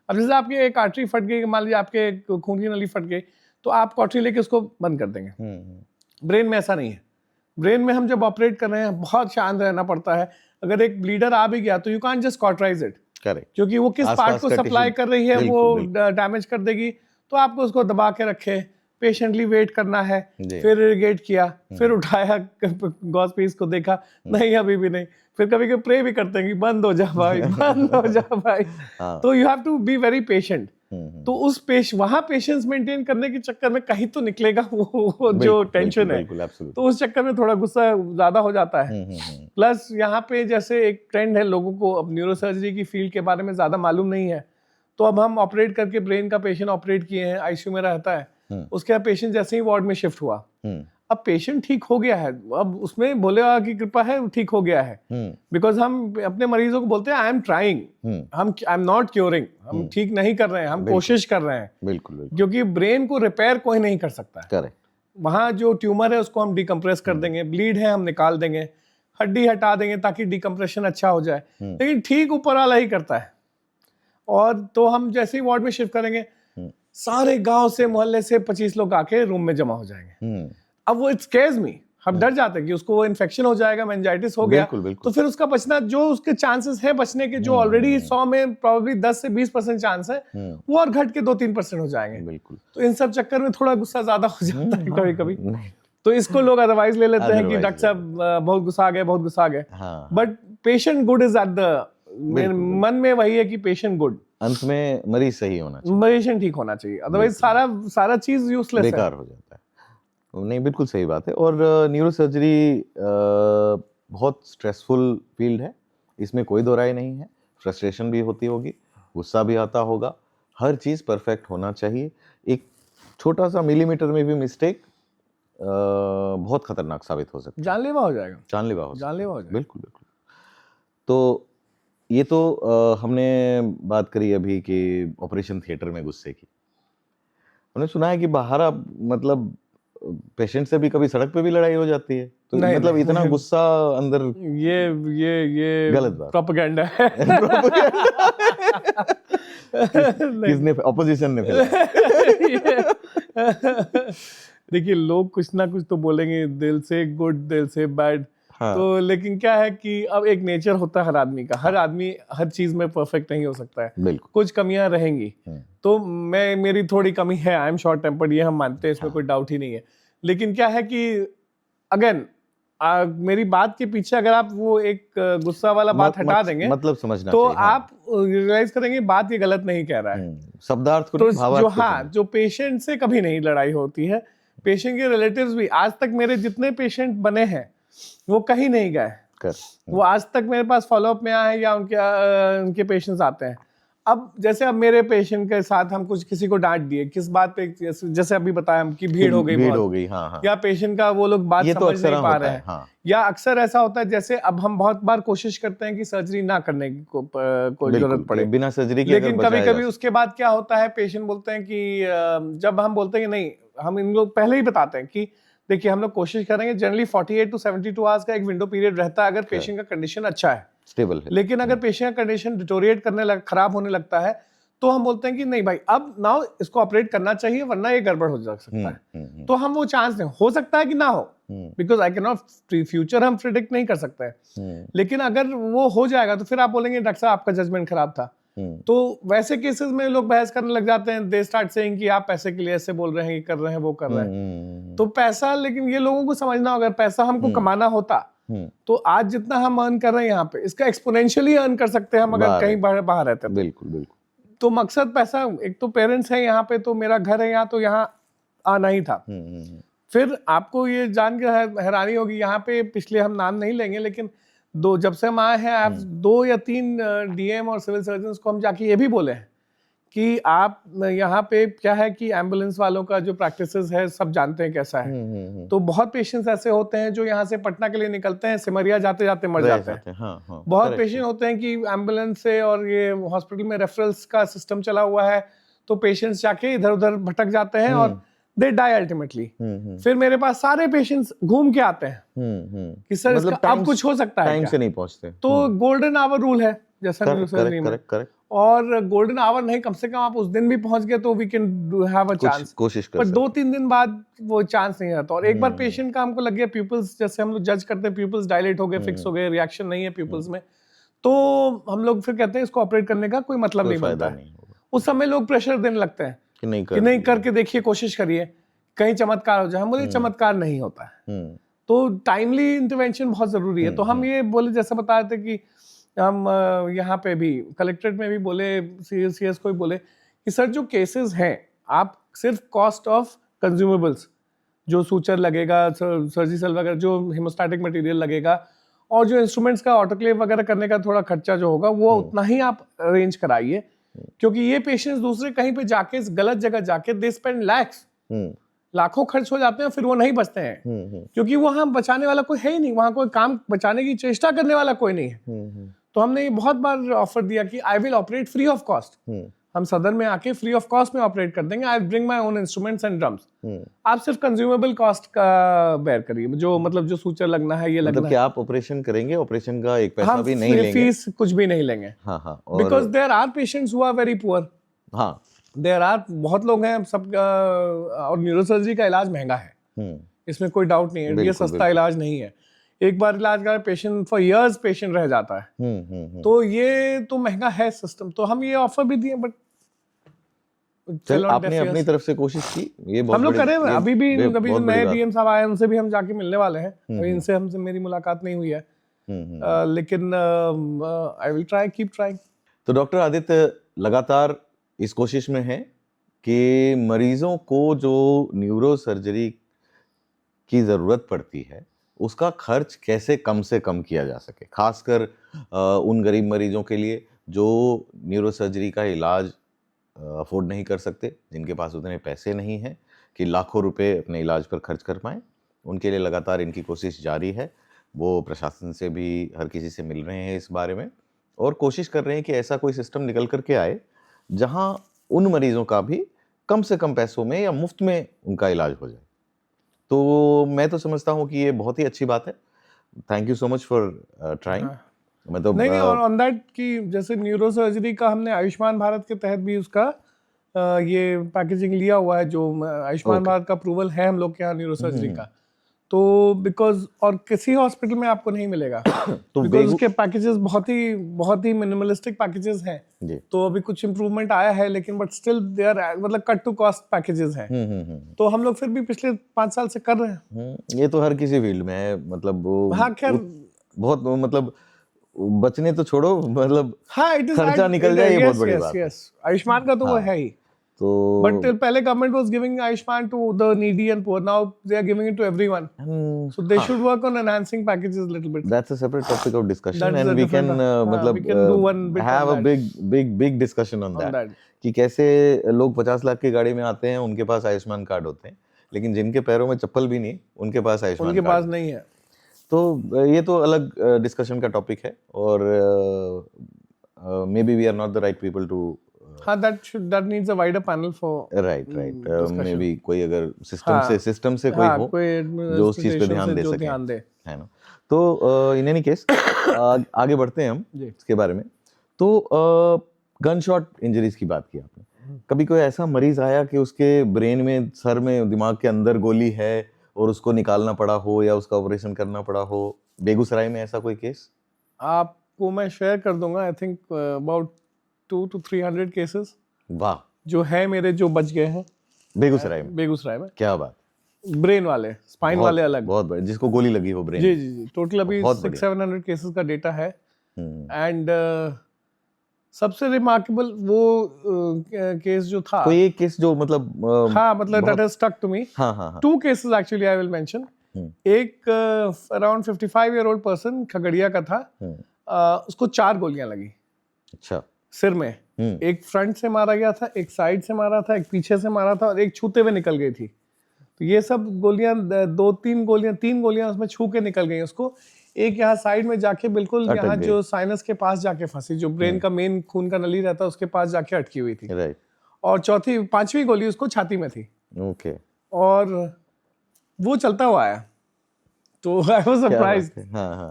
अब जैसे आपकी एक आर्टरी फट गई, मान लीजिए आपके खून की नली फट गई, तो आप कॉटरी लेके उसको बंद कर देंगे। ब्रेन में ऐसा नहीं है। ब्रेन में हम जब ऑपरेट कर रहे हैं, बहुत शांत रहना पड़ता है। अगर एक ब्लीडर आ भी गया तो you can't just cauterise it, correct, क्योंकि वो किस पार्ट को सप्लाई कर रही है वो डैमेज कर देगी। तो आपको उसको दबा के रखे, पेशेंटली वेट करना है, फिर इरिगेट किया, फिर उठाया, गॉस पीस को देखा, नहीं अभी भी नहीं, फिर कभी कभी प्रे भी करते हैं कि बंद हो जा भाई, बंद हो जा भाई। तो you have to be very patient. तो उस वहां पेशेंस मेंटेन करने के चक्कर में कहीं तो निकलेगा वो जो टेंशन है, तो उस चक्कर में थोड़ा गुस्सा ज्यादा हो जाता है। प्लस यहाँ पे जैसे एक ट्रेंड है, लोगों को अब न्यूरोसर्जरी की फील्ड के बारे में ज्यादा मालूम नहीं है, तो अब हम ऑपरेट करके ब्रेन का पेशेंट ऑपरेट किए हैं, आईसीयू में रहता है, उसके बाद पेशेंट जैसे ही वार्ड में शिफ्ट हुआ, अब पेशेंट ठीक हो गया है, अब उसमें भोलेबाबा की कृपा है, ठीक हो गया है। बिकॉज हम अपने मरीजों को बोलते हैं I am trying, I am not curing, हम ठीक नहीं कर रहे हैं, हम कोशिश कर रहे हैं। बिल्कुल, क्योंकि ब्रेन को रिपेयर कोई नहीं कर सकता है। करेक्ट, वहाँ जो ट्यूमर है उसको हम डिकम्प्रेस कर देंगे, ब्लीड है हम निकाल देंगे, हड्डी हटा देंगे ताकि डिकम्प्रेशन अच्छा हो जाए, लेकिन ठीक ऊपर वाला ही करता है। और तो हम जैसे ही वार्ड में शिफ्ट करेंगे, सारे गांव से मोहल्ले से 25 लोग आके रूम में जमा हो जाएंगे। अब वो इट स्केयर्स मी हम डर जाते हैं कि उसको वो इन्फेक्शन हो जाएगा, मेनिंजाइटिस हो गया, बिल्कुल तो बिल्कुल। फिर उसका बचना, जो उसके चांसेस है बचने के, जो ऑलरेडी 100 में प्रॉब्ली 10 से 20% चांस है, वो और घट के 2-3% हो जाएंगे। बिल्कुल। तो इन सब चक्कर में थोड़ा गुस्सा ज्यादा हो जाता है कभी कभी, नहीं, तो इसको लोग अदरवाइज ले लेते हैं कि Otherwise डॉक्टर साहब बहुत गुस्सा आ गए, बहुत गुस्सा आ गए। हाँ, but patient good is at the, मेरे मन में वही है कि पेशेंट गुड, अंत में मरीज सही होना चाहिए, पेशेंट ठीक होना चाहिए, अदरवाइज सारा चीज यूजलेस है। बेकार हो जाता है। नहीं, बिल्कुल सही बात है। और न्यूरो सर्जरी बहुत स्ट्रेसफुल फील्ड है, इसमें कोई दो राय नहीं है। फ्रस्ट्रेशन भी होती होगी, गुस्सा भी आता होगा, हर चीज़ परफेक्ट होना चाहिए। एक छोटा सा मिलीमीटर में भी मिस्टेक बहुत खतरनाक साबित हो सकता है, जानलेवा हो जाएगा, जानलेवा हो सकता है। जानलेवा हो जाएगा। बिल्कुल बिल्कुल। तो ये तो हमने बात करी अभी कि ऑपरेशन थिएटर में गुस्से की। हमने सुना है कि बाहर आप मतलब पेशेंट से भी कभी सड़क पे भी लड़ाई हो जाती है, तो नहीं, मतलब नहीं। इतना गुस्सा अंदर ये गलत बात। प्रोपेगेंडा है। किसने, ऑपोजिशन ने फैलाया? देखिए, लोग कुछ ना कुछ तो बोलेंगे, दिल से गुड, दिल से बैड। हाँ, तो लेकिन क्या है कि अब एक नेचर होता है हर आदमी का, हर आदमी हर चीज में परफेक्ट नहीं हो सकता है, बिल्कुल। कुछ कमियां रहेंगी। तो मेरी थोड़ी कमी है, आई एम शॉर्ट टेम्पर्ड, ये हम मानते हैं, इसमें कोई डाउट ही नहीं है। लेकिन क्या है कि अगेन मेरी बात के पीछे अगर आप वो एक गुस्सा वाला बात हटा देंगे, मतलब समझना तो चाहिए, हाँ। आप रियलाइज करेंगे बात ये गलत नहीं कह रहा है। शब्दार्थ को तो नहीं, भावार्थ जो, को हाँ, समझो। जो पेशेंट से कभी नहीं लड़ाई होती है, पेशेंट के रिलेटिव्स भी, आज तक मेरे जितने पेशेंट बने हैं वो कहीं नहीं गए, वो आज तक मेरे पास फॉलोअप में आए, या उनके पेशेंट्स आते हैं। अब जैसे अब मेरे पेशेंट के साथ हम कुछ किसी को डांट दिए, किस बात पे, जैसे अभी बताया हम कि भीड़ हो गई, भीड़ हो गई, हाँ, हाँ। या पेशेंट का वो लोग बात ये तो समझ अक्सर नहीं पा होता रहे है, हैं, हाँ। या अक्सर ऐसा होता है, जैसे अब हम बहुत बार कोशिश करते हैं कि सर्जरी ना करने की कोई जरूरत पड़े, बिना सर्जरी के लेकिन कभी कभी उसके बाद क्या होता है, पेशेंट बोलते हैं कि जब हम बोलते हैं कि नहीं, हम इन लोग पहले ही बताते हैं कि देखिए हम लोग कोशिश करेंगे, जनरली 48 to 72 आवर्स का एक विंडो पीरियड रहता है अगर पेशेंट का कंडीशन अच्छा है, स्टेबल है। लेकिन अगर पेशेंट का कंडीशन डिटोरिएट खराब होने लगता है, तो हम बोलते हैं कि नहीं भाई, अब नाउ इसको ऑपरेट करना चाहिए, वरना ये गड़बड़ हो जा सकता है। तो हम वो चांस दें, हो सकता है कि ना हो, because I can not, future हम प्रिडिक्ट नहीं कर सकते हैं, लेकिन अगर वो हो जाएगा तो फिर आप बोलेंगे डॉक्टर साहब आपका जजमेंट खराब था। तो वैसे केसेस में लोग बहस करने लग जाते हैं, दे स्टार्ट सेइंग कि आप पैसे के लिए ऐसे बोल रहे हैं, ये कर रहे हैं, वो कर रहे हैं। तो पैसा, लेकिन ये लोगों को समझना होगा, पैसा हमको कमाना होता तो आज जितना हम अर्न कर रहे हैं यहाँ पे, इसका एक्सपोनेंशियली अर्न कर सकते हैं हम अगर कहीं बाहर रहते हैं। बिल्कुल बिल्कुल। तो मकसद पैसा, एक तो पेरेंट्स है यहाँ पे, तो मेरा घर है यहाँ, तो यहाँ आना ही था। फिर आपको ये जान के हैरानी होगी, यहाँ पे पिछले, हम नाम नहीं लेंगे, लेकिन जब से हम आए हैं, आप 2 या 3 डीएम और सिविल सर्जन को हम जाके ये भी बोले हैं कि आप यहाँ पे क्या है कि एम्बुलेंस वालों का जो प्रैक्टिसेस है सब जानते हैं कैसा है। तो बहुत पेशेंट्स ऐसे होते हैं जो यहाँ से पटना के लिए निकलते हैं, सिमरिया जाते जाते मर जाते हैं। हाँ, बहुत पेशेंट होते हैं कि एम्बुलेंस से और ये हॉस्पिटल में रेफरल्स का सिस्टम चला हुआ है, तो पेशेंट्स जाके इधर उधर भटक जाते हैं और दे डाई अल्टीमेटली। फिर मेरे पास सारे पेशेंट्स घूम के आते हैं कि सर मतलब इसका अब कुछ हो सकता है टाइम क्या? से नहीं पहुंचते। तो गोल्डन आवर रूल है जैसा न्यूरोसर्जरी में, और गोल्डन आवर नहीं, कम से कम आप उस दिन भी पहुंच गए तो we can have a chance, कोशिश कर पर 2-3 दिन बाद वो चांस नहीं आता। और एक बार पेशेंट का हमको लग गया प्यूपल्स, जैसे हम लोग जज करते हैं, प्यूपल्स डायलेट हो गए, फिक्स हो गए, रिएक्शन नहीं है प्यूपल्स में, तो हम लोग फिर कहते हैं इसको ऑपरेट करने का कोई मतलब नहीं बनता है। उस समय लोग प्रेशर देने लगते हैं कि नहीं करके देखिए, कोशिश करिए, कहीं चमत्कार हो जाए। हम बोले चमत्कार नहीं होता है, तो टाइमली इंटरवेंशन बहुत जरूरी है। तो हम ये बोले, जैसे बता रहे थे कि हम यहाँ पे भी कलेक्ट्रेट में भी बोले, सीएस को भी बोले कि सर जो केसेस हैं, आप सिर्फ कॉस्ट ऑफ कंज्यूमेबल्स, जो सूचर लगेगा, सर्जिकल वगैरह, जो हेमोस्टैटिक मटेरियल लगेगा, और जो इंस्ट्रूमेंट्स का ऑटोक्लेव वगैरह करने का थोड़ा खर्चा जो होगा, वो उतना ही आप अरेंज कराइए, क्योंकि ये पेशेंट्स दूसरे कहीं पे जाके, गलत जगह जाके, दे स्पेंड लैक्स, लाखों खर्च हो जाते हैं, फिर वो नहीं बचते हैं, क्योंकि वहां बचाने वाला कोई है ही नहीं, वहां कोई काम बचाने की चेष्टा करने वाला कोई नहीं है। तो हमने ये बहुत बार ऑफर दिया कि I will operate free of cost, हम सदन में आके फ्री ऑफ कॉस्ट में ऑपरेट कर देंगे, I bring my own instruments and drums, आप सिर्फ कंज्यूमेबल कॉस्ट का बेयर करिए, जो मतलब जो सूचर लगना है, ये लगना मतलब कि आप ऑपरेशन करेंगे, ऑपरेशन का एक पैसा भी नहीं लेंगे, फीस कुछ भी नहीं लेंगे, because there are patients who are very poor, there are बहुत लोग हैं सब, और न्यूरोसर्जरी का इलाज महंगा है, इसमें कोई डाउट नहीं है, ये बिल्कुल, सस्ता इलाज नहीं है। एक बार इलाज का पेशेंट फॉर इयर्स पेशेंट रह जाता है। तो ये तो महंगा है सिस्टम, तो हम ये ऑफर भी दिए, बट चल आपने अपनी तरफ से कोशिश की, ये बहुत हम लोग बड़ी- करें। ये- अभी भी ये कभी बहुत बड़ी नए बात है। डीएम साहब आए, उनसे भी हम जाके मिलने वाले हैं। अभी इनसे हमसे मेरी मुलाकात नहीं हुई है, लेकिन I will try, keep trying. तो डॉक्टर आदित्य लगातार इस कोशिश में है कि मरीजों को जो न्यूरो सर्जरी की ज़रूरत पड़ती है उसका खर्च कैसे कम से कम किया जा सके, खासकर उन गरीब मरीजों के लिए जो न्यूरो सर्जरी का इलाज अफोर्ड नहीं कर सकते, जिनके पास उतने पैसे नहीं हैं कि लाखों रुपए अपने इलाज पर खर्च कर पाएँ। उनके लिए लगातार इनकी कोशिश जारी है। वो प्रशासन से भी हर किसी से मिल रहे हैं इस बारे में और कोशिश कर रहे हैं कि ऐसा कोई सिस्टम निकल कर के आए जहां उन मरीजों का भी कम से कम पैसों में या मुफ्त में उनका इलाज हो जाए। तो मैं तो समझता हूं कि ये बहुत ही अच्छी बात है। Thank you so much for trying. मतलब नहीं, और ऑन दैट कि जैसे न्यूरो सर्जरी का हमने आयुष्मान भारत के तहत भी उसका ये पैकेजिंग लिया हुआ है, जो आयुष्मान भारत का अप्रूवल है हम लोग के यहाँ न्यूरो सर्जरी का। तो बिकॉज और किसी हॉस्पिटल में आपको नहीं मिलेगा तो बिकॉज उसके पैकेजेस बहुत ही मिनिमलिस्टिक पैकेजेस हैं। जी। तो अभी कुछ इम्प्रूवमेंट आया है, लेकिन बट स्टिल दे आर मतलब कट टू कॉस्ट पैकेजेस हैं। तो हम लोग फिर भी पिछले 5 साल से कर रहे हैं। ये तो हर किसी फील्ड में है, मतलब वो हाँ, खैर बहुत मतलब बचने तो छोड़ो, मतलब हाँ, इट इज खर्चा निकल जाए, ये बहुत बड़ी बात है। आयुष्मान का तो वो है ही। तो बट पहले government was giving Ayushman to the needy and poor, now they are giving it to everyone, so they should work on enhancing packages little bit. that's a separate topic of discussion That is and a we can different, मतलब we can do one bit have on a big discussion on that कि कैसे लोग 50 लाख की गाड़ी में आते हैं, उनके पास आयुष्मान कार्ड होते हैं, लेकिन जिनके पैरों में चप्पल भी नहीं उनके पास आयुष्मान उनके कार्ड पास नहीं है। तो ये तो अलग डिस्कशन का टॉपिक है और maybe we are not the right people to हाँ, that needs a wider panel for right maybe कोई अगर सिस्टम से कोई हो कोई जो उस चीज पे ध्यान दे जो सके, ध्यान दे, है ना। तो इन एनी केस आगे बढ़ते हैं हम इसके बारे में। तो गन शॉट इंजरीज की बात की आपने, कभी कोई ऐसा मरीज आया कि उसके ब्रेन में, सर में, दिमाग के अंदर गोली है और उसको निकालना पड़ा हो या उसका ऑपरेशन करना पड़ा हो? बेगूसराय में ऐसा कोई केस? आपको मैं शेयर कर दूंगा। I think about 200 to 300 cases वाह, जो है मेरे, जो बच गए हैं बेगूसराय में। क्या बात, ब्रेन वाले, स्पाइन वाले अलग, बहुत बड़ा, जिसको गोली लगी हो ब्रेन। जी जी जी, टोटल अभी 600-700 केसेस का डेटा है। एंड सबसे रिमार्केबल वो केस जो था, कोई एक केस जो मतलब हाँ, मतलब that has stuck to me. हाँ 2 cases actually I will mention. एक around 55 year old person Khagaria का था, उसको 4 गोलियां लगी। अच्छा। सिर में, एक फ्रंट से मारा गया था, एक साइड से मारा था, एक पीछे से मारा था और एक छूते हुए निकल गई थी। तो ये सब गोलियां 3 गोलियां उसमें छू के निकल गई उसको। एक यहाँ साइड में जाके बिल्कुल यहाँ जो साइनस के पास जाके फंसी, जो ब्रेन का मेन खून का नली रहता है उसके पास जाके अटकी हुई थी। राइट। और 5वीं गोली उसको छाती में थी। ओके। और वो चलता हुआ आया, तो आई वाज सरप्राइज्ड।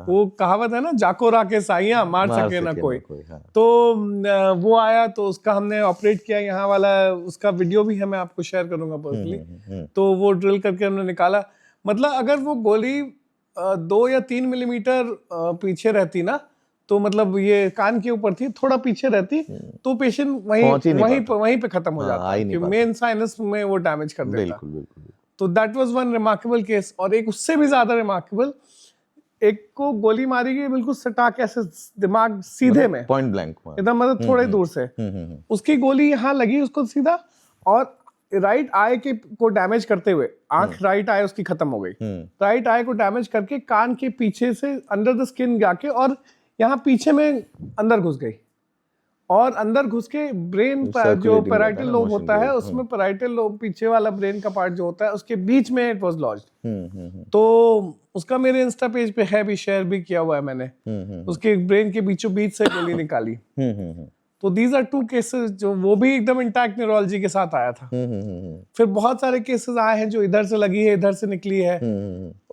वो कहावत है ना, जाको राके साइयां मार सके ना कोई। तो वो आया, तो उसका हमने ऑपरेट किया। यहाँ वाला उसका वीडियो भी है, मैं आपको शेयर करूंगा पर्सनली। तो वो ड्रिल करके हमने निकाला। मतलब अगर वो गोली 2 या 3 मिलीमीटर पीछे रहती ना, तो मतलब ये कान के ऊपर थी, थोड़ा पीछे रहती तो पेशेंट वहीं पे खत्म हो जाता, कि मेन साइनस में वो डैमेज कर देता। बिल्कुल। तो that was one remarkable case. और एक उससे भी ज्यादा रिमार्केबल, एक को गोली मारी गई बिल्कुल सटा के, ऐसे दिमाग सीधे में, पॉइंट ब्लैंक एकदम, मतलब थोड़े दूर से। उसकी गोली यहाँ लगी उसको सीधा, और राइट आई के को डैमेज करते हुए, आंख राइट आई उसकी खत्म हो गई। राइट आई को डैमेज करके कान के पीछे से अंडर द स्किन जाके और यहाँ पीछे में अंदर घुस गई। और अंदर घुस के ब्रेन जो पैराइटल लोब होता है, उसमें पैराइटल लोब, पीछे वाला ब्रेन का पार्ट जो होता है, उसके बीच में इट वाज लॉज्ड। तो उसका मेरे इंस्टा पेज पे है भी, शेयर भी किया हुआ है मैंने। उसके ब्रेन के बीचों बीच से गोली निकाली। तो दीज आर 2 केसेस जो, वो भी एकदम इंटैक्ट न्यूरोलॉजी के साथ आया था। फिर बहुत सारे केसेस आए हैं जो इधर से लगी है, इधर से निकली है।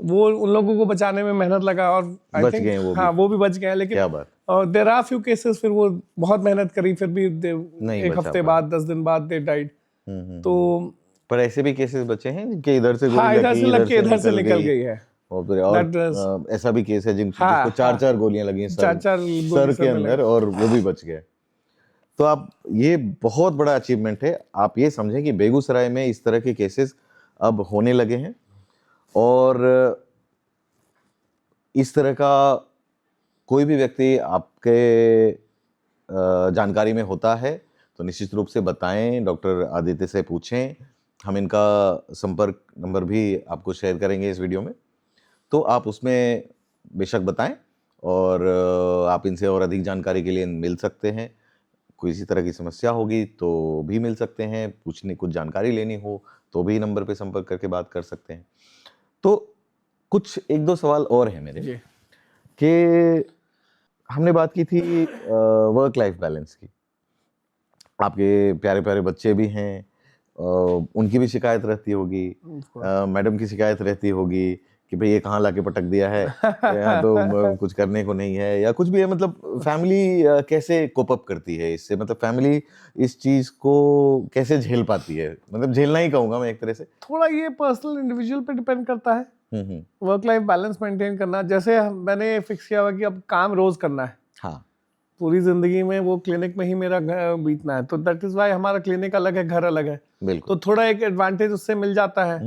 वो उन लोगों को बचाने में मेहनत लगा, और आई थिंक हाँ वो भी बच गए। लेकिन देयर आर फ्यू केसेस फिर वो बहुत मेहनत करी, फिर भी 1 हफ्ते बाद, 10 दिन बाद दे डाइड। तो पर ऐसे भी केसेस बचे हैं कि इधर से हाँ, गोली इधर से लगी, लग के इधर से निकल गई। गई है। और फिर और That ऐसा भी केस है जिसको हाँ, चार गोलियां लगी हैं चार सर के अंदर, और वो भी बच गए। तो आप, ये बहुत बड़ा अचीवमेंट है। आप ये समझें कि बेगूसराय में इस तरह के केसेस अब होने लगे हैं, और इस तरह का कोई भी व्यक्ति आपके जानकारी में होता है तो निश्चित रूप से बताएं, डॉक्टर आदित्य से पूछें। हम इनका संपर्क नंबर भी आपको शेयर करेंगे इस वीडियो में, तो आप उसमें बेशक बताएं, और आप इनसे और अधिक जानकारी के लिए मिल सकते हैं। कोई इसी तरह की समस्या होगी तो भी मिल सकते हैं, पूछने कुछ जानकारी लेनी हो तो भी नंबर पे संपर्क करके बात कर सकते हैं। तो कुछ एक दो सवाल और हैं मेरे, कि हमने बात की थी वर्क लाइफ बैलेंस की। आपके प्यारे प्यारे बच्चे भी हैं, उनकी भी शिकायत रहती होगी, मैडम की शिकायत रहती होगी कि भाई ये कहाँ लाके पटक दिया है, यहाँ तो कुछ करने को नहीं है, या कुछ भी है। मतलब फैमिली कैसे कोप अप करती है इससे, मतलब फैमिली इस चीज को कैसे झेल पाती है? मतलब झेलना ही कहूंगा मैं एक तरह से। थोड़ा ये पर्सनल इंडिविजुअल पे डिपेंड करता है, वर्क लाइफ बैलेंस मेंटेन करना। जैसे मैंने फिक्स किया हुआ कि अब काम रोज करना है, हाँ, पूरी जिंदगी में वो क्लिनिक में ही मेरा बीतना है, तो दैट इज वाई हमारा क्लिनिक अलग है, घर अलग है, बिल्कुल। तो थोड़ा एक एडवांटेज उससे मिल जाता है।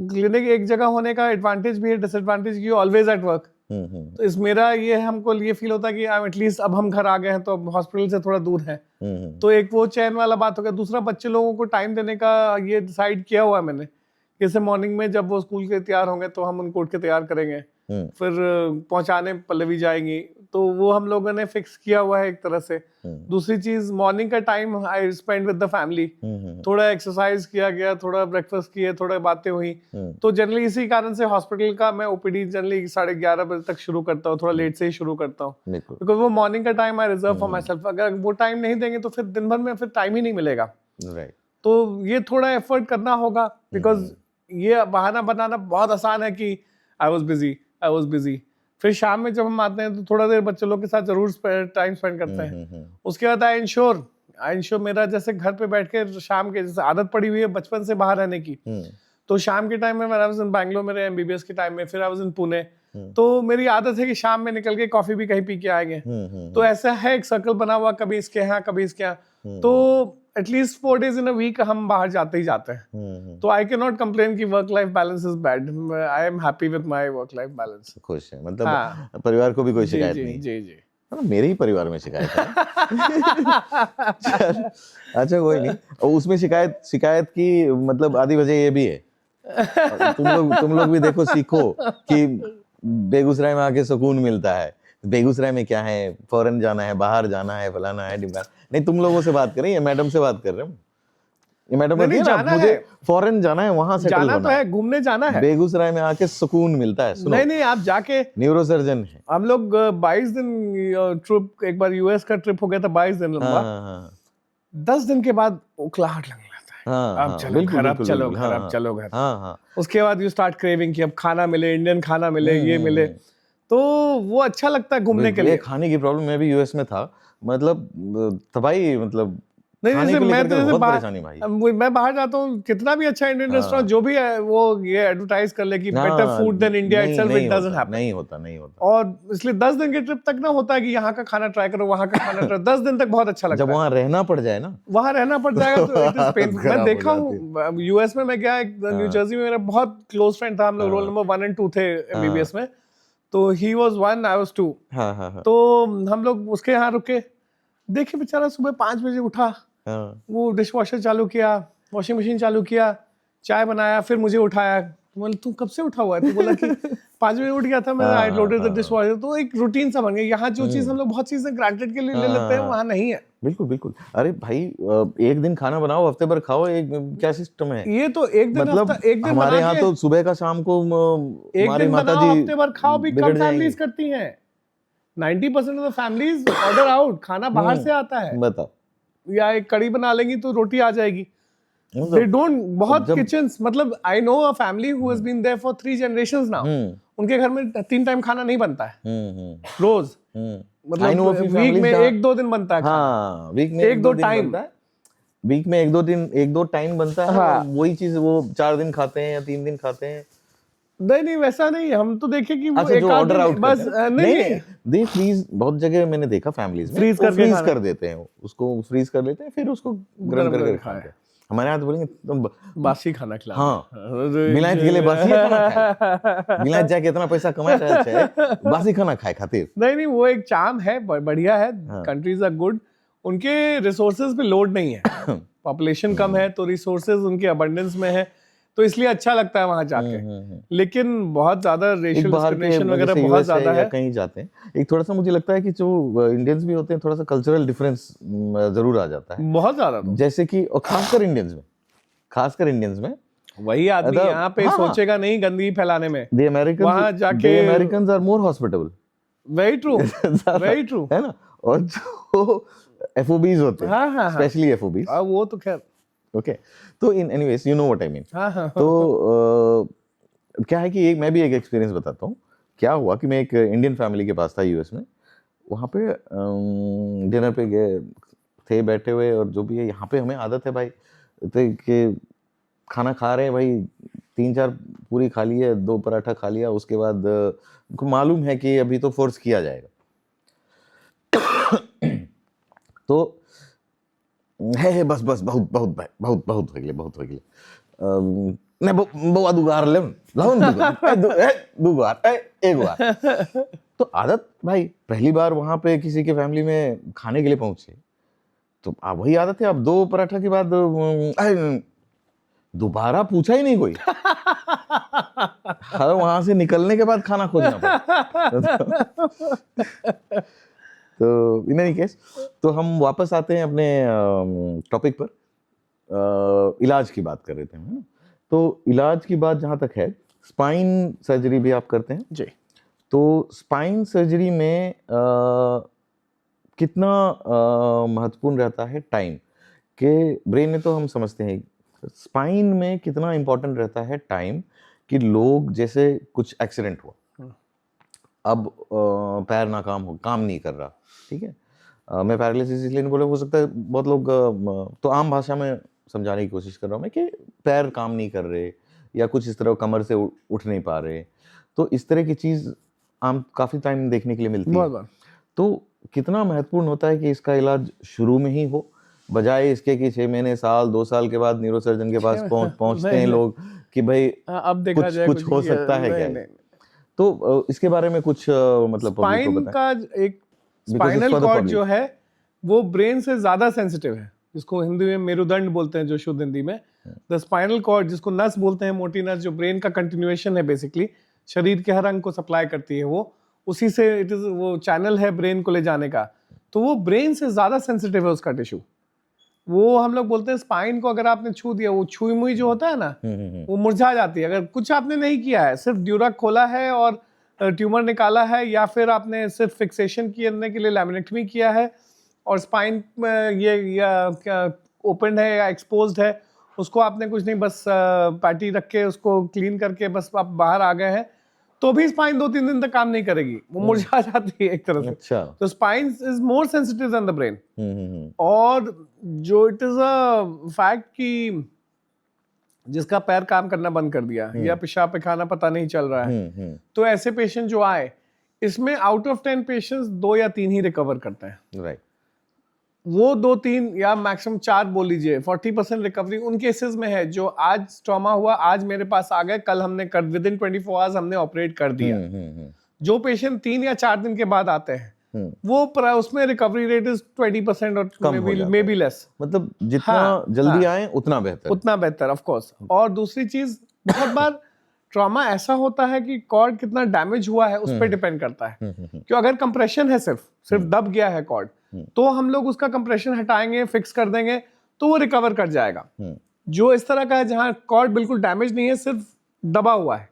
क्लिनिक एक जगह होने का एडवांटेज भी है, डिसएडवांटेज की ऑलवेज एट वर्क। तो इस मेरा ये हमको ये फील होता है कि एटलीस्ट अब हम घर आ गए हैं तो अब हॉस्पिटल से थोड़ा दूर है, तो एक वो चैन वाला बात हो गया। दूसरा, बच्चे लोगों को टाइम देने का ये डिसाइड किया हुआ है मैंने, जैसे मॉर्निंग में जब वो स्कूल के तैयार होंगे तो हम उनको उठ के तैयार करेंगे, फिर पहुंचाने पल्लवी जाएंगी, तो वो हम लोगों ने फिक्स किया हुआ है एक तरह से। दूसरी चीज, मॉर्निंग का time I spend with the family, थोड़ा एक्सरसाइज किया गया, थोड़ा ब्रेकफास्ट किए, थोड़ा बातें हुई। तो जनरली इसी कारण से हॉस्पिटल का मैं ओपीडी जनरली 11:30 बजे तक शुरू करता हूँ, थोड़ा लेट से ही शुरू करता हूँ, बिकॉज वो मॉर्निंग का time I reserve for my self. अगर वो टाइम नहीं देंगे तो फिर दिन भर में फिर टाइम ही नहीं मिलेगा। तो ये थोड़ा एफर्ट करना होगा, बिकॉज ये बहाना बनाना बहुत आसान है कि आई वॉज बिजी। फिर शाम में जब हम आते हैं तो थोड़ा देर बच्चों लोग के साथ जरूर टाइम स्पेंड करते हैं। उसके बाद आई इंश्योर मेरा जैसे घर पे बैठ के शाम के, जैसे आदत पड़ी हुई है बचपन से बाहर रहने की, तो शाम के टाइम में आई वाज इन बैंगलोर, मेरे एमबीबीएस के टाइम में, फिर आई वाज इन पुणे, तो मेरी आदत है कि शाम में निकल के कॉफी भी कहीं पी के आएंगे। तो ऐसा है एक सर्कल बना हुआ, कभी इसके यहाँ कभी इसके यहाँ, तो at least 4 days in a week हम बाहर जाते ही जाते हैं। तो आई कैन नॉट कंप्लेन कि work life balance is bad. I am happy with my work life balance. खुश है, मतलब परिवार को भी कोई शिकायत नहीं। जी। मेरे ही परिवार में शिकायत है। अच्छा, कोई नहीं। और उसमें शिकायत की मतलब आधी वजह ये भी है, तुम लोग भी देखो, सीखो कि बेगूसराय में आके सुकून मिलता है। बेगूसराय में क्या है, फॉरेन जाना है, बाहर जाना है, फलाना है, डिमांड नहीं। तुम लोगों से बात कर रहे हैं, मैडम से बात कर रहे हैं। ये मैडम कहती है ना, मुझे फॉरेन जाना है, वहां सेटल होना तो है, घूमने जाना है। बेगूसराय में आके सुकून मिलता है। सुनो, नहीं, आप जाके, न्यूरोसर्जन है, हम लोग 22 दिन ट्रिप, एक बार यूएस का ट्रिप हो गया था 22 दिन लंबा। 10 दिन के बाद उखलाहट लगने लगता है, अब चलो घर, अब चलो घर। उसके बाद यू स्टार्ट क्रेविंग कि अब खाना मिले, इंडियन खाना मिले, ये मिले, तो वो अच्छा लगता है घूमने के लिए। खाने की प्रॉब्लम, मैं भी यूएस में था, मतलब तबाही, मतलब नहीं, जैसे मैं मैं बाहर जाता हूँ, कितना भी अच्छा इंडियन रेस्टोरेंट जो भी है, वो ये एडवर्टाइज कर ले कि better food than India itself, it doesn't happen. नहीं होता। और इसलिए 10 दिन के ट्रिप तक ना होता है कि यहाँ का खाना ट्राई करो, वहाँ का खाना ट्राई। 10 दिन तक बहुत अच्छा लगता है। जब वहाँ रहना पड़ जाए ना, वहाँ रहना पड़ जाएगा तो इट इज पेनफुल। मैं देखा हूँ यूएस में, मैं गया, न्यू जर्सी में मेरा बहुत क्लोज फ्रेंड था, हम लोग रोल नंबर 1 और 2 थे एमबीबीएस में, तो ही वाज 1, आई वाज 2। तो हम लोग उसके यहाँ रुके, देखे बेचारा सुबह 5 बजे उठा, वो डिश वॉशर चालू किया, वॉशिंग मशीन चालू किया, चाय बनाया, फिर मुझे उठाया। बोला तू कब से उठा हुआ है? तो बोला कि 5 बजे उठ गया था मैं, आई लोडेड द डिश वॉशर। तो एक रूटीन सा बन गया। यहाँ जो चीज हम लोग बहुत चीजें ग्रांटेड के लिए ले लेते हैं, वहाँ नहीं है। बिल्कुल। अरे भाई, एक दिन खाना बनाओ, हफ्ते भर खाओ, एक क्या सिस्टम है ये? तो एक दिन, मतलब एक दिन हमारे यहाँ तो सुबह का शाम को हमारी माताजी हफ्ते भर खाओ भी कम फैमिलीज करती हैं। 90% of the families order out, खाना बाहर से आता है। बताओ, या एक कड़ी बना लेंगी तो रोटी आ जाएगी। They don't, बहुत किचन्स, मतलब I know a family who has been there for 3 generations now, उनके घर में 3 टाइम खाना नहीं बनता है रोज, मतलब वीक में 1-2 दिन बनता है। वीक में 1-2 टाइम। वीक में एक दो टाइम बनता है, हाँ। वही चीज वो 4 दिन खाते हैं या 3 दिन खाते हैं। नहीं वैसा नहीं, हम तो देखे कि वो अच्छा, एक जो आध ऑर्डर दिन आउट बस करते हैं, नहीं दे फ्रीज, बहुत जगह मैंने देखा फैमिलीज में Freeze वो करके फ्रीज खाना। कर देते हैं, उसको फ्रीज कर लेते हैं, फिर उसको गर्म करके खाते हैं। हमारे यहाँ तो बोलेंगे तुम बासी खाना खिला। हाँ, बिलायत के लिए बासी खाना खाए, बिलायत जाके इतना पैसा कमाए रहे बासी खाना खाए खातिर। नहीं वो एक चार्म है, बढ़िया है, हाँ। कंट्रीज आर गुड, उनके रिसोर्सेज पे लोड नहीं है, पॉपुलेशन कम है तो रिसोर्सेज उनके अबंडेंस में है, तो इसलिए अच्छा लगता है वहां जाके। लेकिन बहुत ज्यादा रेशियल डिस्क्रिमिनेशन वगैरह बहुत ज्यादा है। कहीं जाते हैं एक थोड़ा सा मुझे लगता है कि जो इंडियंस भी होते हैं थोड़ा सा कल्चरल डिफरेंस जरूर आ जाता है, बहुत ज्यादा। तो जैसे कि और खासकर इंडियंस में वही आदमी यहाँ पे हाँ, सोचेगा नहीं गंदगी फैलाने में, वहां जाके Americans are more hospitable. Very true, very true, है ना। और जो एफओबीज होते हैं, हाँ, स्पेशली एफओबीज, वो तो खैर ओके, तो in anyways you know what I mean. हाँ। तो क्या है कि मैं भी एक एक्सपीरियंस बताता हूँ। क्या हुआ कि मैं एक इंडियन फैमिली के पास था यूएस में, वहाँ पे डिनर पे गए थे बैठे हुए, और जो भी है यहाँ पे हमें आदत है भाई कि खाना खा रहे हैं भाई, 3-4 पूरी खा ली है, 2 पराठा खा लिया, उसके बाद उनको मालूम है कि अभी तो फोर्स किया जाएगा। तो है बस बहुत हो गए ने बुआ दुगार ले लाउन दुगार एक बार। तो आदत भाई, पहली बार वहां पे किसी के फैमिली में खाने के लिए पहुंचे, तो अब वही आदत है, अब 2 पराठा के बाद दोबारा पूछा ही नहीं कोई। हर वहां से निकलने के बाद खाना खोजना पड़ा। तो इन एनी केस, तो हम वापस आते हैं अपने टॉपिक पर। इलाज की बात कर रहे थे, है ना। तो इलाज की बात जहाँ तक है, स्पाइन सर्जरी भी आप करते हैं जी। तो स्पाइन सर्जरी में कितना महत्वपूर्ण रहता है टाइम के, ब्रेन में तो हम समझते हैं, स्पाइन में कितना इम्पोर्टेंट रहता है टाइम, कि लोग जैसे कुछ एक्सीडेंट हुआ, अब पैर काम नहीं कर रहा, ठीक है, मैं पैरालिसिस इसलिए नहीं बोला, हो सकता है बहुत लोग तो आम भाषा में समझाने की कोशिश कर रहा हूँ मैं कि पैर काम नहीं कर रहे या कुछ इस तरह कमर से उठ नहीं पा रहे, तो इस तरह की चीज़ आम काफ़ी टाइम देखने के लिए मिलती है। तो कितना महत्वपूर्ण होता है कि इसका इलाज शुरू में ही हो, बजाय इसके कि 6 महीने, साल, 2 साल के बाद न्यूरोसर्जन के पास पहुंचते हैं लोग कि भाई अब देखा जाए कुछ हो सकता है क्या। तो इसके बारे में कुछ मतलब स्पाइन का एक स्पाइनल कॉर्ड जो है वो ब्रेन से ज्यादा सेंसिटिव है, जिसको हिंदी में मेरुदंड बोलते हैं, जो शुद्ध हिंदी में द स्पाइनल कॉर्ड, जिसको नस बोलते हैं, मोटी नस, जो ब्रेन का कंटिन्यूएशन है, बेसिकली शरीर के हर अंग को सप्लाई करती है, वो उसी से इट इज वो चैनल है ब्रेन को ले जाने का, तो वो ब्रेन से ज्यादा सेंसिटिव है उसका टिश्यू। वो हम लोग बोलते हैं स्पाइन को अगर आपने छू दिया, वो छुई मुई जो होता है ना, वो मुरझा जाती है। अगर कुछ आपने नहीं किया है, सिर्फ ड्यूरक खोला है और ट्यूमर निकाला है, या फिर आपने सिर्फ फिक्सेशन करने के लिए लैमिनेक्टमी किया है और स्पाइन ये या ओपन है या एक्सपोज्ड है, उसको आपने कुछ नहीं, बस पैटी रख के उसको क्लीन करके बस आप बाहर आ गए हैं, तो भी स्पाइन 2-3 दिन तक काम नहीं करेगी, वो मुरझा जाती है एक तरह से। अच्छा। तो spine is more sensitive then the brain. और जो इट इज अ फैक्ट कि जिसका पैर काम करना बंद कर दिया या पेशाब पैखाना पता नहीं चल रहा है, तो ऐसे पेशेंट जो आए, इसमें आउट ऑफ 10 पेशेंट्स 2 या 3 ही रिकवर करते हैं। राइट। वो 2-3 या मैक्सिमम 4 बोल लीजिए, 40% रिकवरी उन केसेस में है जो आज ट्रॉमा हुआ, आज मेरे पास आ गए, कल हमने कर विद इन 24 आवर्स हमने ऑपरेट कर दिया। जो पेशेंट 3 या 4 दिन के बाद आते हैं, वो उसमें रिकवरी रेट इज 20% और मे बी लेस। मतलब जितना जल्दी आए उतना बेहतर, ऑफ कोर्स। और दूसरी चीज, बहुत बार ट्रॉमा ऐसा होता है कि कॉर्ड कितना डैमेज हुआ है उस पर डिपेंड करता है। क्यों, अगर कंप्रेशन है, सिर्फ दब गया है कॉर्ड, तो हम लोग उसका कंप्रेशन हटाएंगे, फिक्स कर देंगे, तो वो रिकवर कर जाएगा। जो इस तरह का है जहां कॉर्ड बिल्कुल डैमेज नहीं है, सिर्फ दबा हुआ है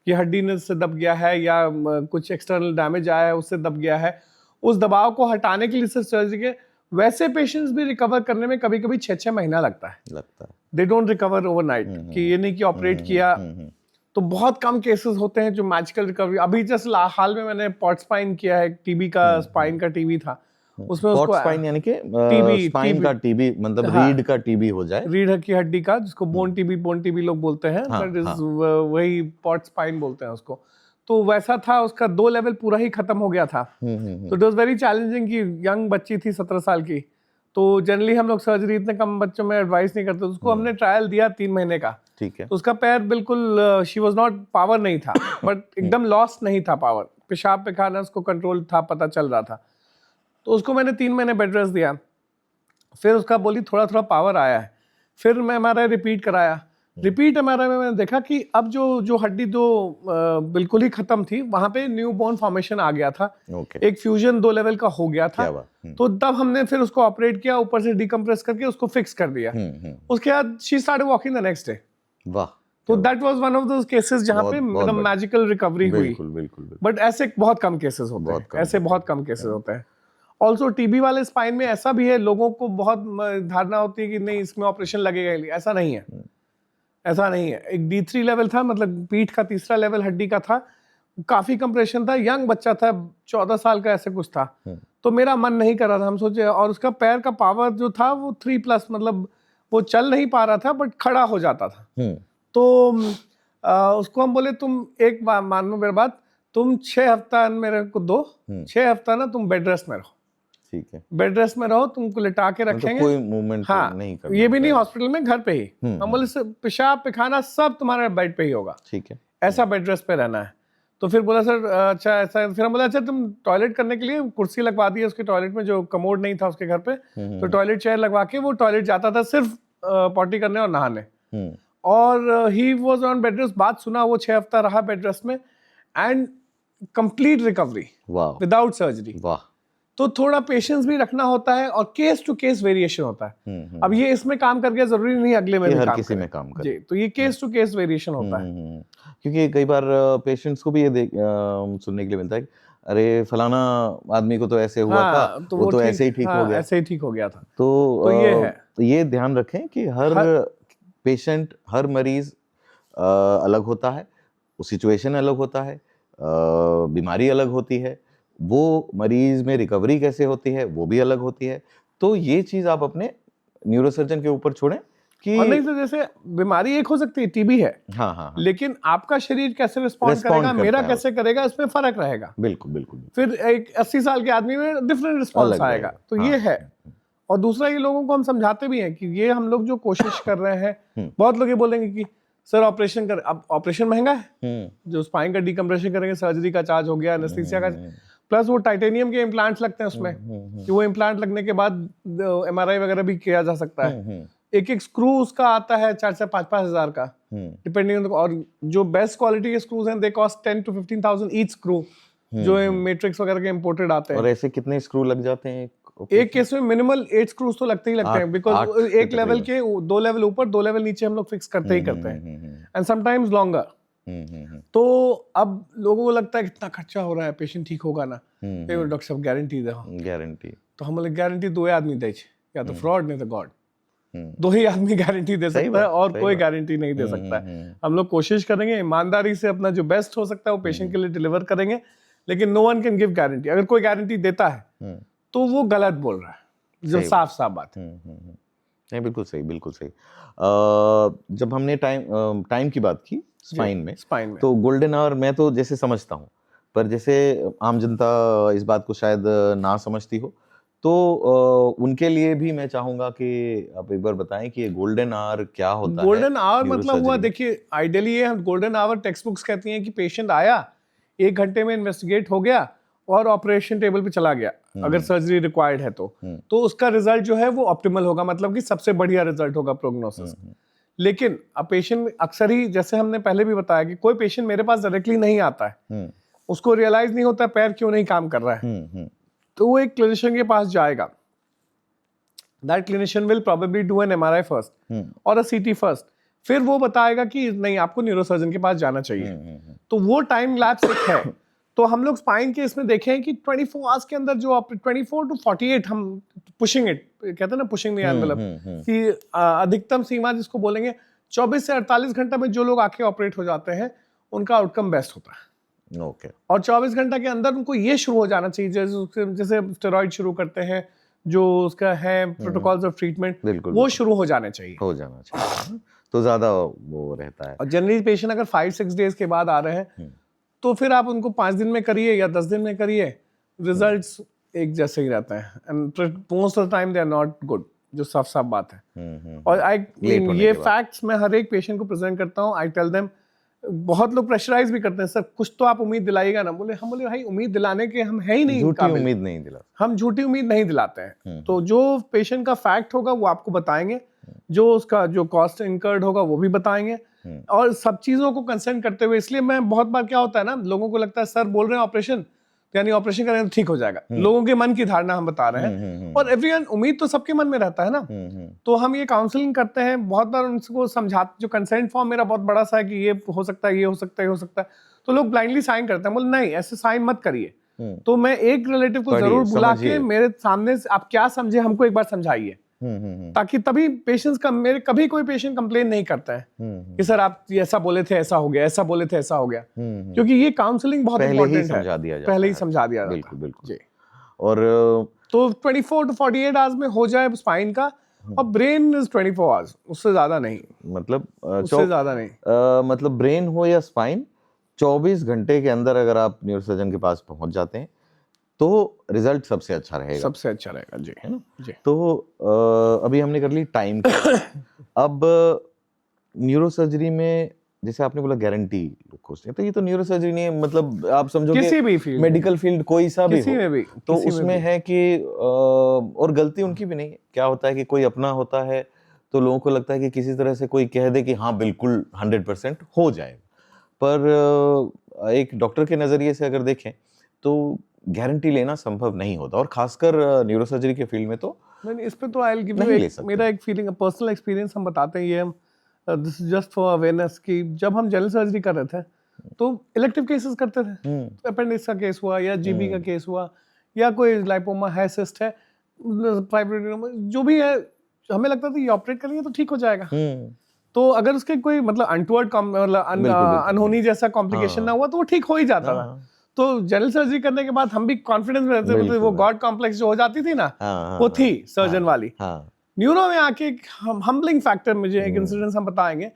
कि हड्डी ने से दब गया है या कुछ एक्सटर्नल डैमेज आया है उससे दब गया है, उस दबाव को हटाने के लिए सिर्फ सर्जरी के, वैसे पेशेंट्स भी रिकवर करने में कभी कभी 6-6 महीना लगता है। दे डोंट रिकवर ओवरनाइट, कि ये नहीं कि ऑपरेट किया। तो बहुत कम केसेस होते हैं जो मैजिकल रिकवरी। अभी जस्ट हाल में मैंने पॉट स्पाइन किया है, टीबी का स्पाइन का टीबी था, उसमें कॉट उसको स्पाइन यानी कि टीबी स्पाइन का टीबी, मतलब हाँ, रीढ़ का टीबी हो जाए, रीढ़ की हड्डी का, जिसको बोन टीबी लोग बोलते हैं, हाँ, बट हाँ। वही पॉट स्पाइन बोलते हैं उसको। तो वैसा था, उसका 2 लेवल पूरा ही खत्म हो गया था। तो इट वाज वेरी चैलेंजिंग कि यंग बच्ची थी 17 साल की, तो जनरली हम लोग सर्जरी इतने कम बच्चों में एडवाइस नहीं करते। उसको हमने ट्रायल दिया 3 महीने का, ठीक है। तो उसका पैर बिल्कुल शी वाज नॉट, पावर नहीं था बट एकदम लॉस नहीं था पावर, पेशाब पैखाना उसको कंट्रोल था, पता चल रहा था। तो उसको मैंने 3 महीने बेड रेस्ट दिया, फिर उसका बोली थोड़ा थोड़ा पावर आया है, फिर मैं MRI रिपीट कराया। रिपीट MRI में मैंने देखा कि अब जो हड्डी बिल्कुल ही खत्म थी, वहां पे न्यू बोन फॉर्मेशन आ गया था, ओके, एक फ्यूजन 2 लेवल का हो गया था। क्या बात। तो तब हमने फिर उसको ऑपरेट किया, ऊपर से डिकम्प्रेस करके उसको फिक्स कर दिया। उसके बाद she started walking the next day. वाह, तो that was one of those cases जहां पे बहुत मतलब बढ़िया। मैजिकल रिकवरी हुई। बिल्कुल बिल्कुल बिल्कुल। बट ऐसे बहुत कम केसेस होते बहुत हैं, कम ऐसे होते बहुत कम केसेस होते हैं। ऑल्सो टीबी वाले स्पाइन में ऐसा भी है, लोगों को बहुत धारणा होती है कि नहीं इसमें ऑपरेशन लगेगा ही, ऐसा नहीं है। ऐसा नहीं है। एक D3 लेवल था, मतलब पीठ का तीसरा लेवल हड्डी का था, काफी कंप्रेशन था, यंग बच्चा था, 14 साल का ऐसे कुछ था। तो मेरा मन नहीं कर रहा था, हम सोचे, और उसका पैर का पावर जो था वो 3+, मतलब वो चल नहीं पा रहा था बट खड़ा हो जाता था। तो उसको हम बोले तुम एक बार मानो मेरी बात, तुम 6 हफ्ता मेरे को दो, 6 हफ्ता ना तुम बेड रेस्ट में रहो। ठीक है, बेड रेस्ट में रहो, तुमको लिटा के मतलब रखेंगे, कोई मूवमेंट हाँ, नहीं करना, ये भी नहीं हॉस्पिटल में, घर पे ही। हम बोले पेशाब पैखाना सब तुम्हारे बेड पे ही होगा, ठीक है, ऐसा बेड रेस्ट पे रहना है। तो फिर बोला सर अच्छा ऐसा, फिर हम बोला अच्छा तुम टॉयलेट करने के लिए कुर्सी लगवा दी है उसके टॉयलेट में, जो कमोड नहीं था उसके घर पे, तो टॉयलेट चेयर लगवा के वो टॉयलेट जाता था सिर्फ पॉटी करने और नहाने। और he was on bed rest, बात सुना, वो 6 हफ्ता रहा बेड रेस्ट में, एंड कंप्लीट रिकवरी वाह विदाउट सर्जरी। वाह। तो थोड़ा पेशेंस भी रखना होता है और केस टू केस वेरिएशन होता है। अब ये इसमें काम कर गया, जरूरी नहीं अगले में भी हर काम किसी करे। में काम करे। जी, तो ये केस टू केस वेरिएशन होता है। क्योंकि कई बार पेशेंट्स को भी ये सुनने के लिए मिलता है कि अरे फलाना आदमी को तो ऐसे हुआ था, तो वो तो ऐसे ही ठीक हो गया, ऐसे ही ठीक हो गया था। तो ये है, ये ध्यान रखें कि हर पेशेंट, हर मरीज अलग होता है, सिचुएशन अलग होता है, बीमारी अलग होती है, वो मरीज में रिकवरी कैसे होती है वो भी अलग होती है। तो ये चीज आप अपने न्यूरोसर्जन के ऊपर छोड़ें कि, और नहीं तो जैसे बीमारी एक हो सकती है, टीबी है, हाँ, लेकिन आपका शरीर कैसे रिस्पॉन्ड करेगा, मेरा कैसे करेगा, इसमें फर्क रहेगा। बिल्कुल बिल्कुल। फिर एक 80 साल के आदमी में डिफरेंट रिस्पॉन्स आएगा। तो ये है। और दूसरा, ये लोगों को हम समझाते भी हैं कि ये हम लोग जो कोशिश कर रहे हैं, बहुत लोग ये बोलेंगे कि सर ऑपरेशन कर, अब ऑपरेशन महंगा है, जो स्पाइन का डिकम्प्रेशन करेंगे, सर्जरी का चार्ज हो गया, एनेस्थीसिया का, प्लस वो टाइटेनियम के इम्प्लांट्स लगते हैं उसमें, कि वो इम्प्लांट लगने के बाद MRI वगैरह भी किया जा सकता है। एक एक स्क्रू उसका आता है 4 से 5 हज़ार का, डिपेंडिंग, और जो बेस्ट क्वालिटी के स्क्रूज हैं दे कॉस्ट 10 to 15,000 ईच स्क्रू, जो मैट्रिक्स वगैरह के इंपोर्टेड आते हैं। और ऐसे कितने स्क्रू लग जाते हैं एक केस में मिनिमल 8 स्क्रूज तो लगते ही लगते हैं, बिकॉज एक लेवल के 2 लेवल ऊपर 2 लेवल नीचे हम लोग फिक्स करते ही करते हैं, एंड समटाइम्स लॉन्गर। तो अब लोगों को लगता है कितना खर्चा हो रहा है, पेशेंट ठीक होगा ना, डॉक्टर साहब गारंटी दो, गारंटी। तो हम लोग गारंटी 2 आदमी दे, या तो फ्रॉड नहीं तो गॉड। 2 ही आदमी गारंटी दे सकता है और कोई गारंटी नहीं दे सकता है। हम लोग कोशिश करेंगे ईमानदारी से, अपना जो बेस्ट हो सकता है वो पेशेंट के लिए डिलीवर करेंगे, लेकिन no one can give guarantee. अगर कोई गारंटी देता है तो वो गलत बोल रहा है, जो साफ साफ बात है। नहीं, बिल्कुल सही, बिल्कुल सही। जब हमने टाइम की बात की स्पाइन में, तो गोल्डन आवर मैं तो जैसे समझता हूँ, पर जैसे आम जनता इस बात को शायद ना समझती हो, तो उनके लिए भी मैं चाहूंगा कि आप एक बार बताएं कि ये गोल्डन आवर क्या होता है। गोल्डन आवर मतलब हुआ, देखिए आइडियली ये गोल्डन आवर टेक्स्ट बुक्स कहती हैं कि पेशेंट आया, 1 घंटे में इन्वेस्टिगेट हो गया और ऑपरेशन टेबल पे चला गया, अगर सर्जरी रिक्वायर्ड है तो उसका रिजल्ट जो है वो ऑप्टिमल होगा, मतलब कि सबसे बढ़िया रिजल्ट होगा प्रोग्नोसिस। लेकिन अब पेशेंट अक्सर ही, जैसे हमने पहले भी बताया कि कोई पेशेंट मेरे पास डायरेक्टली नहीं आता है, उसको रियलाइज नहीं होता पैर क्यों नहीं काम कर रहा है, तो वो एक क्लिनिशियन के पास जाएगा। That clinician will probably do an MRI first और अ CT फर्स्ट, फिर वो बताएगा कि नहीं आपको न्यूरोसर्जन के पास जाना चाहिए। तो वो टाइम लैप्स एक है। तो हम लोग स्पाइन के इसमें देखे हैं कि 24 आवर्स के अंदर जो 24 to 48 हम पुशिंग इट कहते हैं ना, पुशिंग द एनवेलप, कि अधिकतम सीमा जिसको बोलेंगे 24 से 48 घंटा में जो लोग आके ऑपरेट हो जाते हैं उनका आउटकम बेस्ट होता है। ओके। और 24 घंटा के अंदर उनको ये शुरू हो जाना चाहिए, जैसे स्टेरॉइड शुरू करते हैं, जो उसका है प्रोटोकॉल्स ऑफ ट्रीटमेंट, बिल्कुल वो शुरू हो जाने चाहिए। हो जाना चाहिए, तो ज्यादा वो रहता है। और जनरली पेशेंट अगर 5-6 डेज के बाद आ रहे हैं तो फिर आप उनको 5 दिन में करिए या 10 दिन में करिए, रिजल्ट्स एक जैसे ही रहते हैं, and most of the time they are not good, जो साफ साफ बात है। और ये फैक्ट्स मैं हर एक पेशेंट को प्रेजेंट करता हूँ। आई टेल देम, बहुत लोग प्रेशराइज भी करते हैं, सर कुछ तो आप उम्मीद दिलाइएगा ना। हम बोले भाई उम्मीद दिलाने के हम है ही नहीं, झूठी उम्मीद नहीं दिला, हम झूठी उम्मीद नहीं दिलाते हैं। तो जो पेशेंट का फैक्ट होगा वो आपको बताएंगे, जो उसका जो कॉस्ट इनकर्ड होगा वो भी बताएंगे, और सब चीजों को कंसर्न करते हुए। इसलिए मैं बहुत बार क्या होता है ना, लोगों को लगता है सर बोल रहे हैं ऑपरेशन, यानी ऑपरेशन करेंगे तो ठीक हो जाएगा। लोगों के मन की धारणा हम बता रहे हैं, और एवरीवन उम्मीद तो सबके मन में रहता है ना। तो हम ये काउंसलिंग करते हैं, बहुत बार उनको समझाते, जो कंसेंट फॉर्म मेरा बहुत बड़ा सा है कि ये हो सकता है, ये हो सकता है, ये हो सकता है, तो लोग ब्लाइंडली साइन करते हैं। बोले नहीं, ऐसे साइन मत करिए। तो मैं एक रिलेटिव को जरूर बुला के मेरे सामने आप क्या समझे हमको एक बार समझाइए, ताकि तभी पेशेंट्स का, मेरे कभी कोई पेशेंट कंप्लेन नहीं करता है कि सर आप ऐसा बोले थे ऐसा हो गया, ऐसा बोले थे ऐसा हो गया, क्योंकि ये काउंसलिंग बहुत इंपॉर्टेंट है, पहले ही समझा दिया जाता है। बिल्कुल बिल्कुल जी। और तो 24 to 48 आवर्स में हो जाए स्पाइन का, और ब्रेन इज 24 आवर्स, उससे ज्यादा नहीं, मतलब उससे ज्यादा नहीं। मतलब ब्रेन हो या स्पाइन, 24 घंटे के अंदर अगर आप न्यूरोसर्जन के पास पहुंच जाते हैं तो रिजल्ट सबसे अच्छा रहेगा, सबसे अच्छा रहेगा। जी, है ना जी। तो अभी हमने कर ली टाइम की। अब न्यूरोसर्जरी में जैसे आपने बोला गारंटी खोजते हैं, तो ये तो न्यूरोसर्जरी नहीं है, मतलब आप समझो किसी भी फील्ड, मेडिकल फील्ड कोई सा भी किसी हो, में भी, तो किसी में उसमें भी। है कि और गलती उनकी भी नहीं है। क्या होता है कि कोई अपना होता है तो लोगों को लगता है कि किसी तरह से कोई कह दे कि हाँ बिल्कुल 100% हो जाएगा, पर एक डॉक्टर के नजरिए से अगर देखें तो गारंटी लेना संभव नहीं होता, और खासकर न्यूरोसर्जरी के फील्ड में तो नहीं, इस पे तो आई विल गिव नहीं यू ले सकते। मेरा एक फीलिंग, पर्सनल एक्सपीरियंस हम बताते हैं, ये this is just for awareness, कि जब हम जनरल सर्जरी कर रहे थे तो इलेक्टिव केसेस करते थे, अपेंडिक्स का केस हुआ या जीबी का केस हुआ या कोई लाइपोमा है, सिस्ट है, जो भी है, हमें लगता था ये ऑपरेट करेंगे तो ठीक हो जाएगा। तो अगर उसके कोई मतलब अनटुवर्ड मतलब अनहोनी जैसा कॉम्प्लिकेशन ना हुआ तो वो ठीक हो ही जाता था। तो जनरल सर्जरी करने के बाद हम भी कॉन्फिडेंस में रहते थे, वो गॉड कॉम्प्लेक्स जो हो जाती थी ना, वो थी सर्जन वाली। न्यूरो में आके एक हम्बलिंग फैक्टर, मुझे एक इंसिडेंस हम बताएंगे।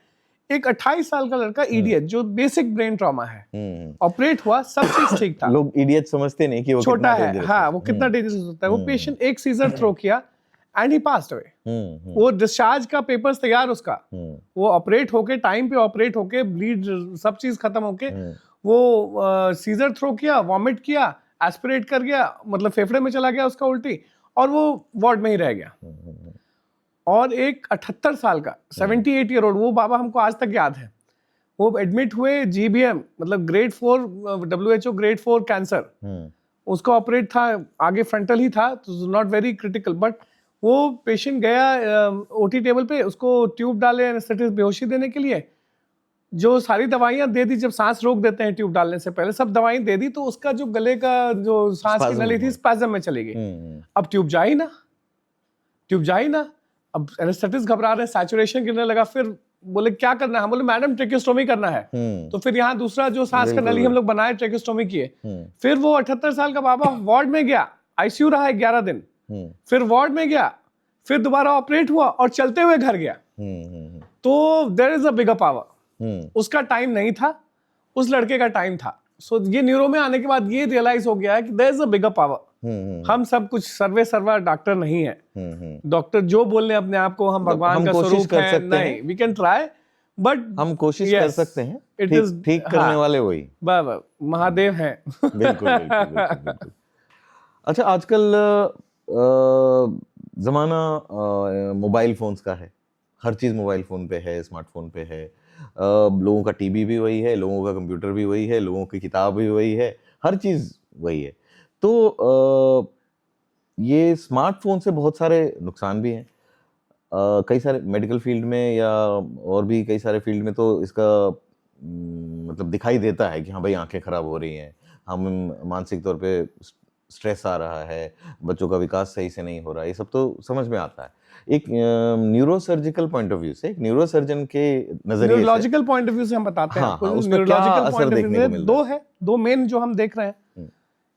एक 28 साल का लड़का इडियट, जो बेसिक ब्रेन ट्रॉमा है, ऑपरेट हुआ, सब चीज ठीक था। लोग इडियट समझते नहीं कि वो छोटा है, हाँ, वो कितना डेंजरस हो सकता है। वो पेशेंट एक सीजर थ्रो किया एंड ही पास्ड अवे। वो डिस्चार्ज का पेपर्स तैयार उसका, वो ऑपरेट होके, टाइम पे ऑपरेट होके, ब्लीड सब चीज खत्म होके, वो सीजर थ्रो किया, वॉमिट किया, एस्पिरेट कर गया, मतलब फेफड़े में चला गया उसका उल्टी, और वो वार्ड में ही रह गया। और एक 78 साल का 78 ईयर ओल्ड, वो बाबा हमको आज तक याद है, वो एडमिट हुए GBM, मतलब ग्रेड 4 WHO ग्रेड 4 कैंसर, उसका ऑपरेट था, आगे फ्रंटल ही था, तो नॉट वेरी क्रिटिकल, बट वो पेशेंट गया OT टेबल पे, उसको ट्यूब डाले एनेस्थेटिक, बेहोशी देने के लिए, जो सारी दवाइयां दे दी, जब सांस रोक देते हैं ट्यूब डालने से पहले, सब दवाएं दे दी, तो उसका जो गले का जो सांस की नली थी स्पैज़म में चली गई। अब ट्यूब जा ही ना, ट्यूब जा ही ना। अब एनेस्थेटिस्ट घबरा रहे हैं, सैचुरेशन गिरने लगा। फिर बोले क्या करना है, हम बोले मैडम ट्रेकियोस्टोमी करना है। तो फिर यहाँ दूसरा जो सांस का नली हम लोग बनाए, ट्रेकियोस्टोमी किए। फिर वो 78 साल का बाबा वार्ड में गया, ICU रहा 11 दिन, फिर वार्ड में गया, फिर दोबारा ऑपरेट हुआ और चलते हुए घर गया। तो there is a bigger power. उसका टाइम नहीं था, उस लड़के का टाइम था। सो ये न्यूरो में आने के बाद ये रियलाइज हो गया है कि there is a bigger power. हम सब कुछ सर्वा डॉक्टर नहीं है। डॉक्टर जो बोल रहे अपने आप को हम भगवान का स्वरूप हैं, नहीं, वी कैन ट्राई, बट हम कोशिश कर सकते हैं, ठीक करने वाले वही महादेव हैं। बिल्कुल। अच्छा, आजकल जमाना मोबाइल फोन्स का है, हर चीज मोबाइल फोन पे है, स्मार्टफोन पे है। लोगों का टीवी भी वही है, लोगों का कंप्यूटर भी वही है, लोगों की किताब भी वही है, हर चीज वही है। तो ये स्मार्टफोन से बहुत सारे नुकसान भी हैं। कई सारे मेडिकल फील्ड में या और भी कई सारे फील्ड में तो इसका मतलब दिखाई देता है कि हाँ भाई आंखें खराब हो रही हैं, हम मानसिक तौर पे स्ट्रेस आ रहा है, बच्चों का विकास सही से नहीं हो रहा है, ये सब तो समझ में आता है। एक न्यूरोसर्जिकल पॉइंट ऑफ व्यू से, एक न्यूरोसर्जन के नजरिए से, न्यूरोलॉजिकल पॉइंट ऑफ व्यू से हम बताते हैं हाँ, आपको। हाँ, उसमें क्या न्यूरोलॉजिकल असर पॉइंट ऑफ देखने व्यू को से मिल दो रहा है, दो मेन जो हम देख रहे हैं।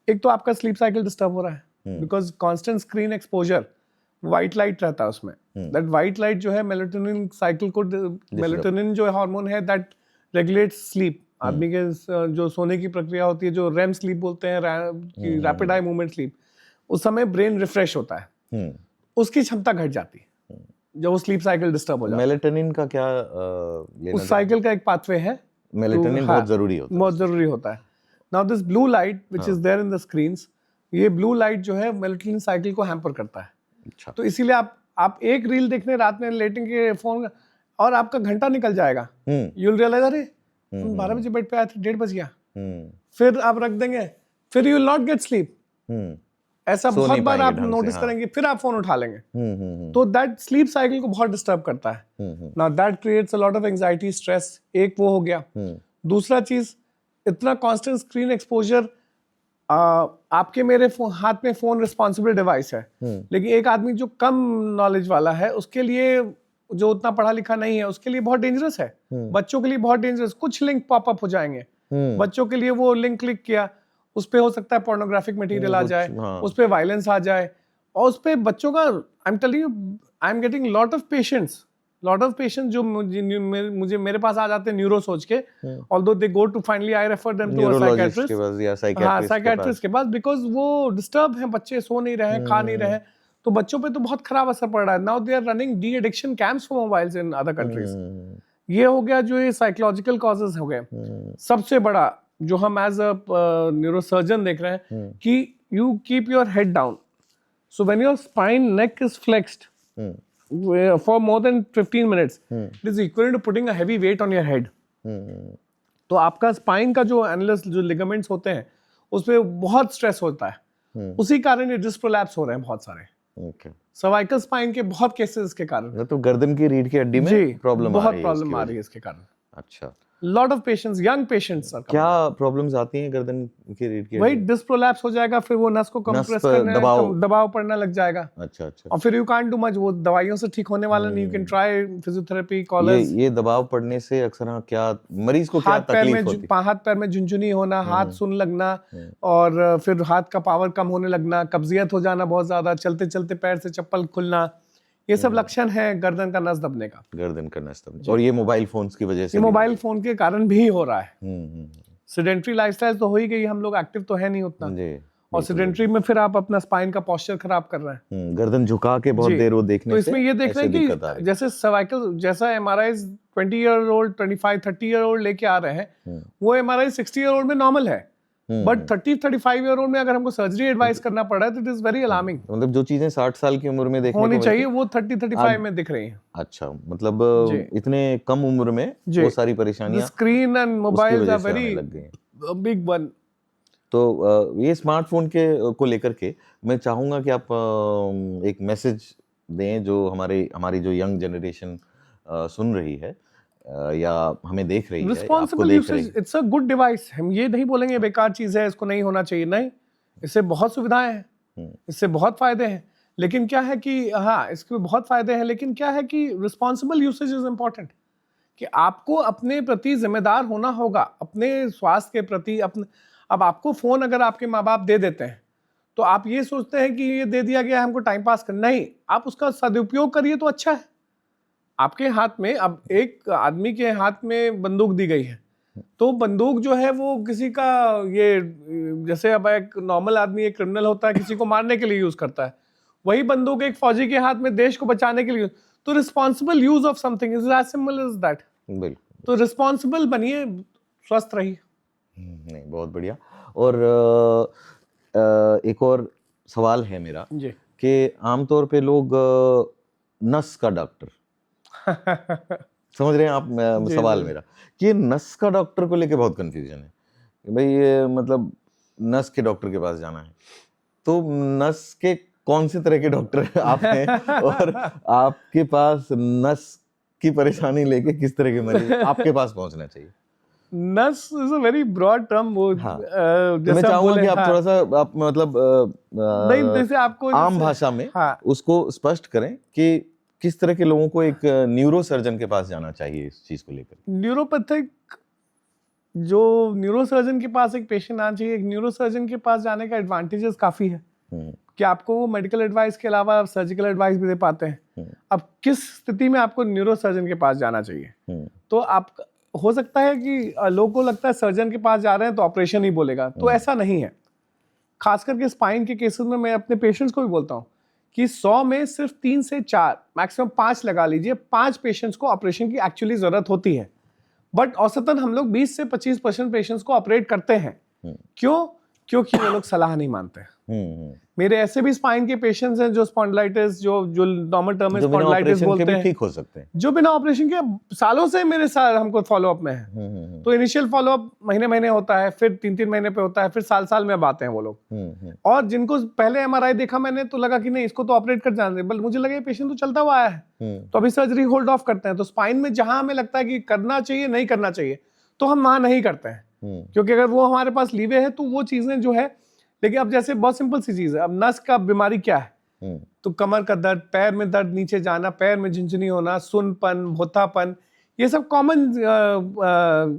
एक तो आपका स्लीप साइकिल डिस्टर्ब हो रहा है because constant screen exposure, white light रहता है उसमें। दैट व्हाइट लाइट जो है मेलेटोनिन साइकिल को, मेलेटोनिन जो हार्मोन है दैट रेगुलेट्स स्लीप। आदमी के जो सोने की प्रक्रिया होती है, जो रेम स्लीप बोलते हैं, रैपिड आई मूवमेंट स्लीप, उस समय ब्रेन रिफ्रेश होता है, उसकी क्षमता घट जाती है जब वो स्लीप साइकिल डिस्टर्ब हो जाता है। मेलेटोनिन का क्या उस साइकिल का एक पाथवे है, मेलेटोनिन बहुत जरूरी होता है, बहुत जरूरी होता है। Now this blue light which is there in the screens, ये ब्लू लाइट जो है मेलेटोनिन साइकिल को हैम्पर करता है। अच्छा। तो इसीलिए आप एक रील देखने रात में लेटेंगे फोन और आपका घंटा निकल जाएगा, यू विल रियलाइज अरे 12 बजे बेड पे आए थे, 1:30 बज गया, फिर आप रख देंगे, फिर you will not get sleep. ऐसा बहुत बार आप नोटिस करेंगे, फिर आप फोन उठा लेंगे। तो दैट स्लीप साइकिल को बहुत डिस्टर्ब करता है। Now that creates a lot of anxiety, stress, एक वो हो गया। दूसरा चीज, इतना कांस्टेंट स्क्रीन एक्सपोजर, आपके मेरे हाथ में फोन रिस्पॉन्सिबल डिवाइस है, लेकिन एक आदमी जो कम नॉलेज वाला है उसके लिए, जो उतना पढ़ा लिखा नहीं है, उसके लिए बहुत डेंजरस है। बच्चों के लिए बहुत डेंजरस, कुछ लिंक पॉपअप हो जाएंगे बच्चों के लिए, वो लिंक क्लिक किया, उस पे हो सकता है पोर्नोग्राफिक मटेरियल आ जाए, उस पे वायलेंस आ जाए, और उस पे बच्चों का, I am telling you, I am getting lot of patients जो मुझे मेरे पास आ जाते हैं न्यूरो सोच के, although they go to finally I refer them to a psychiatrist या साइकियाट्रिस्ट के पास, बिकॉज वो डिस्टर्ब हैं, बच्चे सो नहीं रहे हैं, खा नहीं रहे हैं, तो बच्चों पे तो बहुत खराब असर पड़ रहा है। Now they are running deaddiction camps for mobiles in other countries. ये हो गया जो ये साइकोलॉजिकल कॉजेज हो गए। सबसे बड़ा जो हम एज अ न्यूरोसर्जन देख रहे हैं कि you keep your head down, so when your spine neck is flexed for more than 15 minutes, it is equal to putting a heavy weight on your head. तो आपका स्पाइन का जो एनालिस, जो लिगामेंट्स होते हैं, उस पे बहुत स्ट्रेस होता है, उसी कारण ये डिस्क प्रोलैप्स हो रहे हैं बहुत सारे। सर्वाइकल स्पाइन के बहुत केसेस के कारण, तो गर्दन की रीढ़ की हड्डी में प्रॉब्लम बहुत प्रॉब्लम आ रही है इसके कारण। अच्छा। Lot of patients, young patients, क्या प्रॉब्लम्स आती हैं गर्दन की रीढ़ की? वही डिस्क प्रोलैप्स हो जाएगा, फिर वो नस को कंप्रेस करने, दबाव पड़ने लग जाएगा। अच्छा। और फिर यू कांट डू मच, वो दवाइयों से ठीक होने वाला नहीं। You can try physiotherapy, collars. ये दबाव पड़ने से अक्सर क्या मरीज को क्या तकलीफ होती है? हाथ पैर में झुनझुनी होना, हाथ सुन लगना, और फिर हाथ का पावर कम होने लगना, कब्जियत हो जाना बहुत ज्यादा, चलते चलते पैर से चप्पल खुलना, ये सब लक्षण है गर्दन का नस दबने का। गर्दन का नस दबने, और ये मोबाइल फोन्स की वजह से, मोबाइल फोन के कारण भी हो रहा है। सेडेंटरी लाइफस्टाइल तो हो ही गई, हम लोग एक्टिव तो है नहीं उतना, और सेडेंटरी में फिर आप अपना स्पाइन का पोस्चर खराब कर रहे हैं, गर्दन झुका के बहुत देर वो देखने तो इसमें ये देख रहे हैं कि जैसे सर्वाइकल, जैसा MRI 20 year old, 25-30 year old लेके आ रहे हैं, वो एमआरआई 60 ईयर ओल्ड में नॉर्मल है, बट 30-35 ईयर ओल्ड में अगर हमको सर्जरी एडवाइस करना पड़ा है तो इट इज वेरी अलार्मिंग। मतलब जो चीजें 60 साल की उम्र में देखने होनी चाहिए, वो 30-35 में दिख रही हैं। अच्छा, मतलब इतने कम उम्र में वो सारी परेशानियां, screen and mobiles are very big one. तो ये स्मार्टफोन के को लेकर के मैं चाहूंगा कि आप एक मैसेज दें जो हमारी जो यंग जनरेशन सुन रही है या हमें देख रही है, responsible usage, it's a good device. हम ये नहीं बोलेंगे बेकार चीज है, इसको नहीं होना चाहिए, नहीं, इससे बहुत सुविधाएं हैं, इससे बहुत फायदे हैं, लेकिन क्या है कि हाँ, इसके बहुत फायदे हैं, लेकिन क्या है कि रिस्पॉन्सिबल यूसेज इज इम्पोर्टेंट, कि आपको अपने प्रति जिम्मेदार होना होगा, अपने स्वास्थ्य के प्रति। अब आपको फोन अगर आपके माँ बाप दे देते हैं तो आप ये सोचते हैं कि ये दे दिया गया हमको टाइम पास करना, नहीं, आप उसका सदुपयोग करिए तो अच्छा है। आपके हाथ में, अब एक आदमी के हाथ में बंदूक दी गई है, तो बंदूक जो है वो किसी का, ये जैसे अब एक नॉर्मल आदमी, एक क्रिमिनल होता है, किसी को मारने के लिए यूज करता है, वही बंदूक एक फौजी के हाथ में देश को बचाने के लिए। तो responsible use of something is as simple as that. बिल्कुल, तो रिस्पॉन्सिबल बनिए, स्वस्थ रहिए। नहीं, बहुत बढ़िया। और एक और सवाल है मेरा जी, कि आमतौर पे लोग नस का डॉक्टर समझ रहे हैं आप सवाल मेरा, कि नस का डॉक्टर को लेके बहुत कंफ्यूजन है कि भाई ये मतलब नस के डॉक्टर के पास जाना है, तो नस के कौन से तरह के डॉक्टर आप हैं और आपके पास नस की परेशानी लेके किस तरह के मरीज आपके पास पहुंचना चाहिए? नस is a very broad term. वो हाँ। जैसे मैं आप चाहूंगा बोले, कि आप हाँ, थोड़ा सा आप मतलब नहीं, जैसे आपको आम जैसे- भाषा में हाँ, उसको स्पष्ट करें कि किस तरह के लोगों को एक न्यूरो सर्जन के पास जाना चाहिए इस चीज को लेकर। न्यूरोपैथिक जो न्यूरोसर्जन के पास एक पेशेंट आना चाहिए, एक न्यूरोसर्जन के पास जाने का एडवांटेजेस काफ़ी है कि आपको वो मेडिकल एडवाइस के अलावा सर्जिकल एडवाइस भी दे पाते हैं। अब किस स्थिति में आपको न्यूरोसर्जन के पास जाना चाहिए, तो आप हो सकता है कि लोगों को लगता है सर्जन के पास जा रहे हैं तो ऑपरेशन ही बोलेगा, तो ऐसा नहीं है। खास करके स्पाइन के केसेस में मैं अपने पेशेंट्स को भी बोलता हूँ कि 100 में सिर्फ 3 से 4, मैक्सिमम 5 लगा लीजिए, 5 पेशेंट्स को ऑपरेशन की एक्चुअली जरूरत होती है। बट औसतन हम लोग 20 से 25% पेशेंट्स को ऑपरेट करते हैं। क्यों? क्योंकि वो लोग सलाह नहीं मानते हैं। मेरे ऐसे भी स्पाइन के पेशेंट्स हैं जो स्पॉन्डिलाइटिस, जो नॉर्मल टर्म में स्पॉन्डिलाइटिस बोलते हैं, ठीक हो सकते हैं, जो बिना ऑपरेशन के सालों से मेरे साथ हमको फॉलोअप में है। तो इनिशियल फॉलोअप महीने होता है, फिर 3-3 महीने पे होता है, फिर साल में अब आते हैं वो लोग। और जिनको पहले एमआरआई देखा मैंने तो लगा कि नहीं इसको तो ऑपरेट कर जाने, बल्कि मुझे लगा ये पेशेंट तो चलता हुआ आया है, तो अभी सर्जरी होल्ड ऑफ करते हैं। तो स्पाइन में जहां हमें लगता है कि करना चाहिए, नहीं करना चाहिए, तो हम वहां नहीं करते हैं, क्योंकि अगर वो हमारे पास लीवे है तो वो चीजें जो है। लेकिन अब जैसे बहुत सिंपल सी चीज है, अब नस का बीमारी क्या है, तो कमर का दर्द, पैर में दर्द, नीचे जाना, पैर में झुनझुनी होना, सुनपन, भोथापन, ये सब कॉमन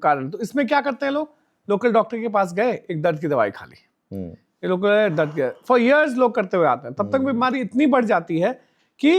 कारण। तो इसमें क्या करते हैं लोग, लोकल डॉक्टर के पास गए, एक दर्द की दवाई खा ली, ये लोग दर्द के फॉर इयर्स लोग करते हुए आते हैं, तब तक बीमारी इतनी बढ़ जाती है कि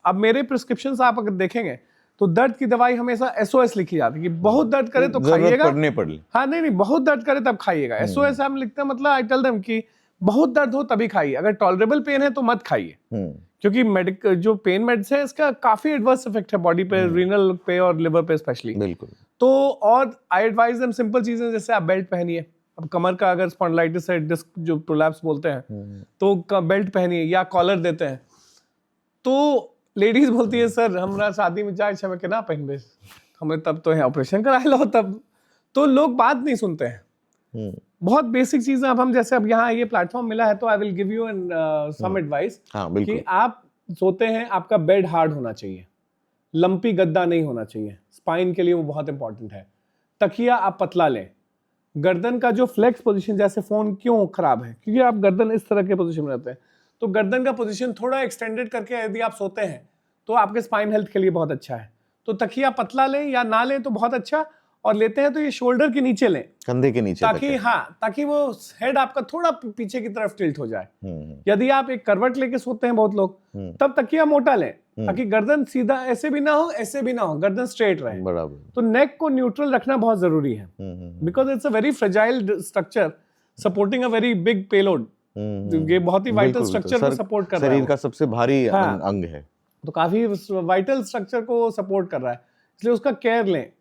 अब मेरे प्रिस्क्रिप्शंस आप अगर देखेंगे तो दर्द की दवाई हमेशा एसओएस लिखी जाती है कि बहुत दर्द करे तो खाइएगा, पड़ने पड़े। हाँ, नहीं, बहुत दर्द करे तब खाइएगा। एसओएस हम लिखते हैं, मतलब आई टेल देम कि बहुत दर्द हो तभी खाइए, अगर टॉलरेबल पेन है तो मत खाइए, क्योंकि मेडिकल जो पेन मेड्स है इसका काफी एडवर्स इफेक्ट है बॉडी पे, रीनल पे और लिवर पे स्पेशली। बिल्कुल। तो और आई एडवाइज देम सिंपल चीजें, जैसे आप बेल्ट पहनिए। अब कमर का अगर स्पॉन्डिलाइटिस है, डिस्क जो प्रोलैप्स बोलते हैं, तो बेल्ट पहनिए या कॉलर देते हैं। तो लेडीज बोलती है सर हमरा शादी में जाए छमे के ना पहनबे, हमें तब तो है ऑपरेशन करा लो तब। तो लोग बात नहीं सुनते हैं। बहुत बेसिक चीजें। अब हम जैसे अब यहाँ ये प्लेटफॉर्म मिला है तो I will give you an some advice कि आप सोते हैं, आपका बेड हार्ड होना चाहिए, लंपी गद्दा नहीं होना चाहिए, स्पाइन के लिए वो बहुत इंपॉर्टेंट है। तकिया आप पतला लें। गर्दन का जो फ्लेक्स पोजीशन, जैसे फोन क्यों खराब है, क्योंकि आप गर्दन इस तरह के पोजीशन में रहते हैं, तो गर्दन का पोजीशन थोड़ा एक्सटेंडेड करके यदि आप सोते हैं तो आपके स्पाइन हेल्थ के लिए बहुत अच्छा है। तो तकिया पतला लें या ना लें तो बहुत अच्छा, और लेते हैं तो ये शोल्डर के नीचे लें, कंधे के नीचे, ताकि वो हेड आपका थोड़ा पीछे की तरफ टिल्ट हो जाए। यदि आप एक करवट लेके सोते हैं बहुत लोग, तब तकिया मोटा लें ताकि गर्दन सीधा ऐसे भी ना हो, ऐसे भी ना हो, गर्दन स्ट्रेट रहे। बराबर। तो नेक को न्यूट्रल रखना बहुत जरूरी है, because it's a very fragile structure supporting a very big payload. ये बहुत ही वाइटल स्ट्रक्चर को सपोर्ट कर रहा है, शरीर का सबसे भारी अंग है, तो काफी वाइटल स्ट्रक्चर को सपोर्ट कर रहा है, इसलिए उसका केयर लें।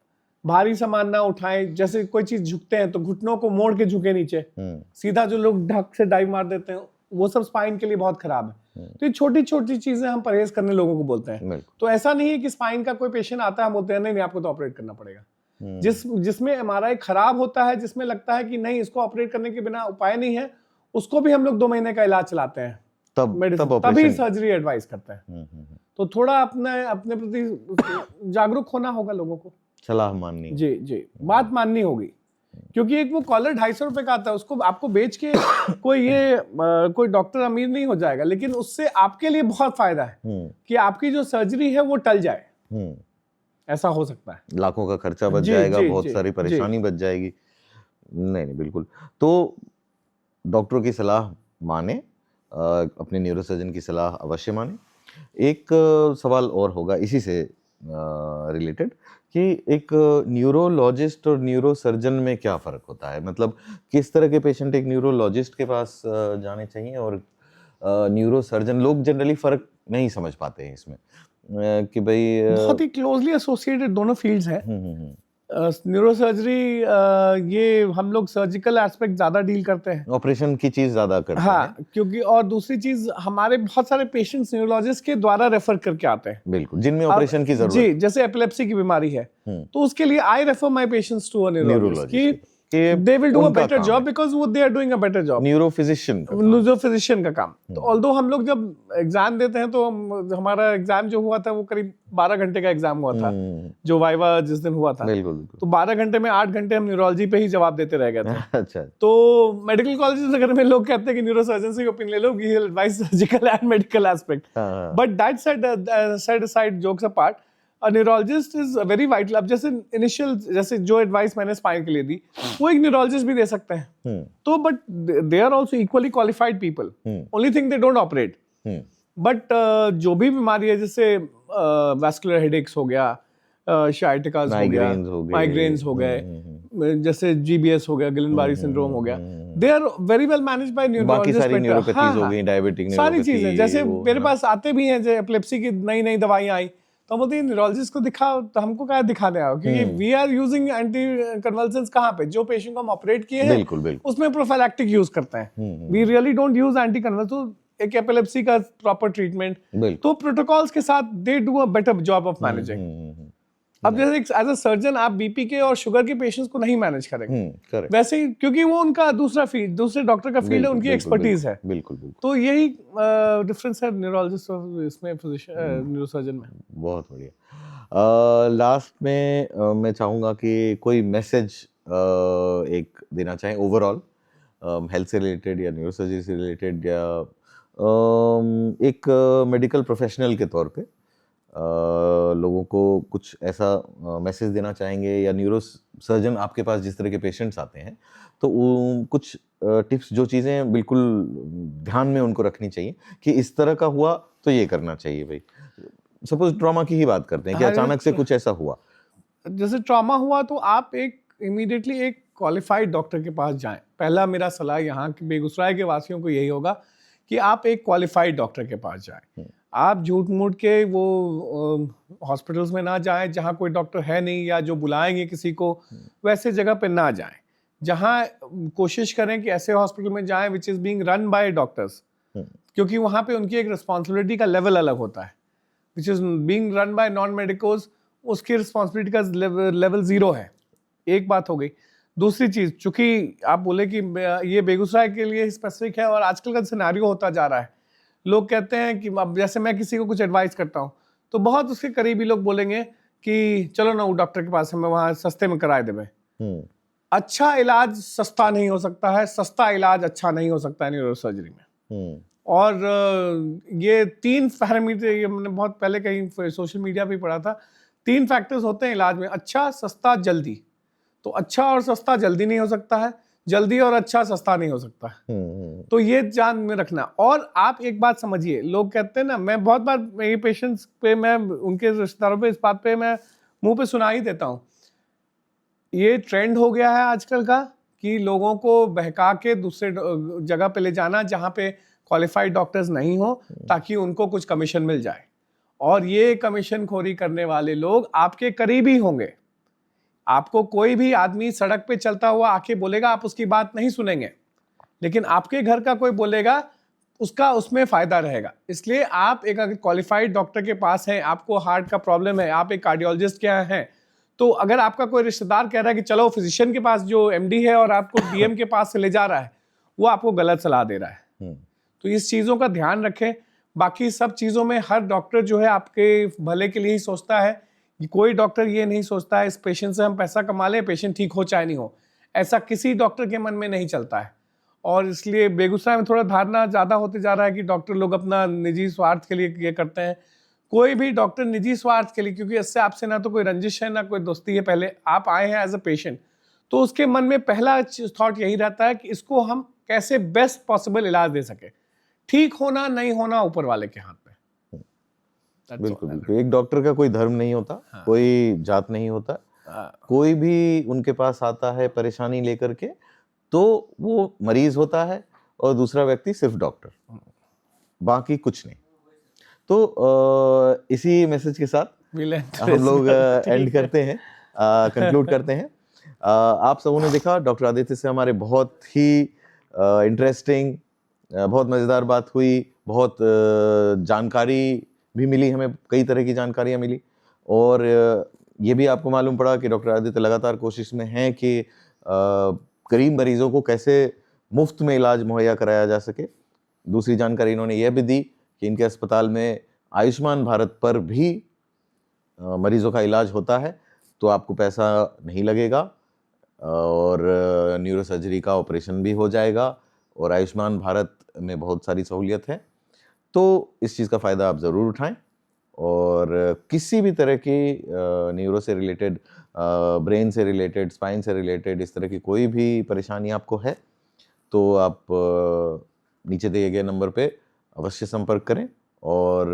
भारी सामान ना उठाएं, जैसे कोई चीज झुकते हैं तो घुटनों को मोड़ के झुके नीचे, सीधा जो लोग ढक से डाइव मार देते हैं वो सब स्पाइन के लिए बहुत खराब है। तो ये छोटी छोटी चीजें हम परहेज करने लोगों को बोलते हैं। तो ऐसा नहीं है कि स्पाइन का कोई पेशेंट आता है हम बोलते हैं नहीं आपको तो ऑपरेट करना पड़ेगा। जिसमें एमआरआई खराब होता है, जिसमें लगता है कि नहीं इसको ऑपरेट करने के बिना उपाय नहीं है, उसको भी हम लोग 2 महीने का इलाज चलाते हैं, तभी सर्जरी एडवाइस करते हैं। तो थोड़ा अपने प्रति जागरूक होना होगा लोगों को, सलाह माननी, जी बात माननी होगी, क्योंकि एक वो कॉलर 250 रुपए का आता है, उसको आपको बेच के कोई डॉक्टर अमीर नहीं हो जाएगा, लेकिन उससे आपके लिए बहुत फायदा है कि आपकी जो सर्जरी है वो टल जाए। ऐसा हो सकता है, लाखों का खर्चा बच जाएगा, बहुत सारी परेशानी बच जाएगी। नहीं, बिल्कुल। तो डॉक्टरों की सलाह माने, अपने न्यूरोसर्जन की सलाह अवश्य माने। एक सवाल और होगा इसी से रिलेटेड कि एक न्यूरोलॉजिस्ट और न्यूरोसर्जन में क्या फ़र्क होता है, मतलब किस तरह के पेशेंट एक न्यूरोलॉजिस्ट के पास जाने चाहिए और न्यूरोसर्जन। लोग जनरली फ़र्क नहीं समझ पाते हैं इसमें कि भाई बहुत ही क्लोजली एसोसिएटेड दोनों फील्ड्स हैं। न्यूरोसर्जरी ये हम लोग सर्जिकल एस्पेक्ट ज्यादा डील करते हैं, ऑपरेशन की चीज ज्यादा करते हैं, क्योंकि और दूसरी चीज हमारे बहुत सारे पेशेंट्स न्यूरोलॉजिस्ट के द्वारा रेफर करके आते हैं, बिल्कुल, जिनमें ऑपरेशन की जरूरत जी, जैसे एपिलेप्सी की बीमारी है तो उसके लिए I refer my patients to a neurologist कि कि they will do a उनका better काम job है। because वो they are doing a better job. Neurophysician का काम। जो फिजिशियन का काम। तो ऑल्दो हम लोग जब एग्जाम देते हैं तो हमारा एग्जाम जो हुआ था वो करीब 12 घंटे का एग्जाम हुआ था, जो वाइवा जिस दिन हुआ था। बिल्कुल बिल्कुल। तो 12 घंटे में 8 घंटे हम न्यूरोलॉजी पे ही जवाब देते रह गए थे। अच्छा। तो मेडिकल कॉलेजेस अगर में लोग कहते हैं कि न्यूरोसर्जन से ओपिनियन ले लो, he will advice surgical and medical aspect, but that side side jokes apart, a neurologist is very vital. अब जैसे इनिशियल जैसे जो एडवाइस मैंने स्पाइन के लिए दी वो एक न्यूरोलॉजिस्ट भी दे सकते हैं। तो but they are also equally qualified people, only thing they don't operate. But जो भी बीमारी है जैसे वैस्कुलर हेडेक्स हो गया, शाइटिकास हो गया, माइग्रेन्स हो गए, जैसे जीबीएस हो गया, गिलन-बारी सिंड्रोम हो गया, they are very well managed by neurologist. बाकी सारी न्यूरोपैथीज हो गई, डायबिटिक सारी चीजें जैसे मेरे पास आते भी हैं जो एपिलेप्सी की नई नई दवाइयां आई तो बोलते हैं न्यूरोलॉजिस्ट को दिखाओ, तो हमको क्या दिखाने आओ, क्योंकि वी आर यूजिंग एंटी कन्वल्सेंट्स कहाँ पे, जो पेशेंट को हम ऑपरेट किए हैं बिल्कुल बिल्कुल उसमें प्रोफाइलैक्टिक यूज करते हैं। We really don't use anti convulsants, एक एपिलेप्सी का प्रॉपर ट्रीटमेंट तो प्रोटोकॉल्स के साथ they do a better job of managing. अब जैसे एज अ सर्जन आप बीपी के और शुगर के पेशेंट्स को नहीं मैनेज करेंगे वैसे ही, क्योंकि वो उनका दूसरा फील्ड, दूसरे डॉक्टर का फील्ड है, उनकी एक्सपर्टीज है। बिल्कुल। तो यही डिफरेंस है न्यूरोलॉजिस्ट और इसमें न्यूरोसर्जन में। बहुत बढ़िया। लास्ट में मैं चाहूँगा कि कोई मैसेज एक देना चाहें ओवरऑल हेल्थ से रिलेटेड या न्यूरोसर्जरी से रिलेटेड, या एक मेडिकल प्रोफेशनल के तौर पे लोगों को कुछ ऐसा मैसेज देना चाहेंगे, या न्यूरो सर्जन आपके पास जिस तरह के पेशेंट्स आते हैं तो कुछ टिप्स, जो चीज़ें बिल्कुल ध्यान में उनको रखनी चाहिए कि इस तरह का हुआ तो ये करना चाहिए। भाई सपोज ट्रॉमा की ही बात करते हैं कि अचानक से कुछ ऐसा हुआ, जैसे ट्रॉमा हुआ तो आप एक इमीडिएटली एक क्वालिफाइड डॉक्टर के पास जाएं। पहला मेरा सलाह यहाँ के बेगूसराय के वासियों को यही होगा कि आप एक क्वालिफाइड डॉक्टर के पास जाएं। आप झूठ मूठ के वो हॉस्पिटल्स में ना जाएं जहाँ कोई डॉक्टर है नहीं, या जो बुलाएंगे किसी को वैसे जगह पे ना जाएं। जहाँ कोशिश करें कि ऐसे हॉस्पिटल में जाएं which is being run by doctors, क्योंकि वहाँ पे उनकी एक रिस्पॉन्सिबिलिटी का लेवल अलग होता है। Which is being run by non medicos, उसकी रिस्पॉन्सिबिलिटी का लेवल 0 है। एक बात हो गई। दूसरी चीज़, चूंकि आप बोले कि ये बेगूसराय के लिए स्पेसिफिक है और आजकल का सिनेरियो होता जा रहा है, लोग कहते हैं कि अब जैसे मैं किसी को कुछ एडवाइस करता हूँ तो बहुत उसके करीबी लोग बोलेंगे कि चलो ना वो डॉक्टर के पास, हमें वहाँ सस्ते में कराए देवे। अच्छा इलाज सस्ता नहीं हो सकता है, सस्ता इलाज अच्छा नहीं हो सकता है न्यूरोसर्जरी में। और ये 3 पैरामीटर, ये मैंने बहुत पहले कहीं सोशल मीडिया पे पढ़ा था, 3 फैक्टर्स होते हैं इलाज में, अच्छा, सस्ता, जल्दी। तो अच्छा और सस्ता जल्दी नहीं हो सकता है, जल्दी और अच्छा सस्ता नहीं हो सकता है। तो ये ध्यान में रखना। और आप एक बात समझिए, लोग कहते हैं ना, मैं बहुत बार मेरे पेशेंट्स पे, मैं उनके रिश्तेदारों पे इस बात पे मैं मुंह पे सुना ही देता हूँ, ये ट्रेंड हो गया है आजकल का कि लोगों को बहका के दूसरे जगह पे ले जाना जहाँ पे क्वालिफाइड डॉक्टर्स नहीं हो, ताकि उनको कुछ कमीशन मिल जाए। और ये कमीशन खोरी करने वाले लोग आपके करीबी होंगे। आपको कोई भी आदमी सड़क पे चलता हुआ आके बोलेगा, आप उसकी बात नहीं सुनेंगे, लेकिन आपके घर का कोई बोलेगा, उसका उसमें फायदा रहेगा। इसलिए आप एक अगर क्वालिफाइड डॉक्टर के पास हैं, आपको हार्ट का प्रॉब्लम है, आप एक कार्डियोलॉजिस्ट के यहाँ हैं, तो अगर आपका कोई रिश्तेदार कह रहा है कि चलो फिजिशियन के पास जो एमडी है और आपको डीएम के पास से ले जा रहा है, वो आपको गलत सलाह दे रहा है। तो इस चीज़ों का ध्यान रखें। बाकी सब चीज़ों में हर डॉक्टर जो है आपके भले के लिए ही सोचता है। कोई डॉक्टर ये नहीं सोचता है इस पेशेंट से हम पैसा कमा लें, पेशेंट ठीक हो चाहे नहीं हो, ऐसा किसी डॉक्टर के मन में नहीं चलता है। और इसलिए बेगूसराय में थोड़ा धारणा ज़्यादा होते जा रहा है कि डॉक्टर लोग अपना निजी स्वार्थ के लिए ये करते हैं। कोई भी डॉक्टर निजी स्वार्थ के लिए, क्योंकि इससे आपसे ना तो कोई रंजिश है ना कोई दोस्ती है, पहले आप आए हैं एज अ पेशेंट, तो उसके मन में पहला थॉट यही रहता है कि इसको हम कैसे बेस्ट पॉसिबल इलाज दे सके। ठीक होना नहीं होना ऊपर वाले के हाथ पे। बिल्कुल बिल्कुल। एक डॉक्टर का कोई धर्म नहीं होता, कोई जात नहीं होता, कोई भी उनके पास आता है परेशानी लेकर के तो वो मरीज होता है और दूसरा व्यक्ति सिर्फ डॉक्टर, बाकी कुछ नहीं। तो इसी मैसेज के साथ हम लोग एंड करते हैं, कंक्लूड करते हैं। आप सबों ने देखा डॉक्टर आदित्य से हमारे बहुत ही इंटरेस्टिंग, बहुत मज़ेदार बात हुई, बहुत जानकारी भी मिली, हमें कई तरह की जानकारियाँ मिली। और ये भी आपको मालूम पड़ा कि डॉक्टर आदित्य लगातार कोशिश में हैं कि गरीब मरीजों को कैसे मुफ्त में इलाज मुहैया कराया जा सके। दूसरी जानकारी इन्होंने यह भी दी कि इनके अस्पताल में आयुष्मान भारत पर भी मरीजों का इलाज होता है, तो आपको पैसा नहीं लगेगा और न्यूरो सर्जरी का ऑपरेशन भी हो जाएगा और आयुष्मान भारत में बहुत सारी सहूलियत है। तो इस चीज़ का फ़ायदा आप ज़रूर उठाएं और किसी भी तरह की न्यूरो से रिलेटेड, ब्रेन से रिलेटेड, स्पाइन से रिलेटेड इस तरह की कोई भी परेशानी आपको है तो आप नीचे दिए गए नंबर पे अवश्य संपर्क करें और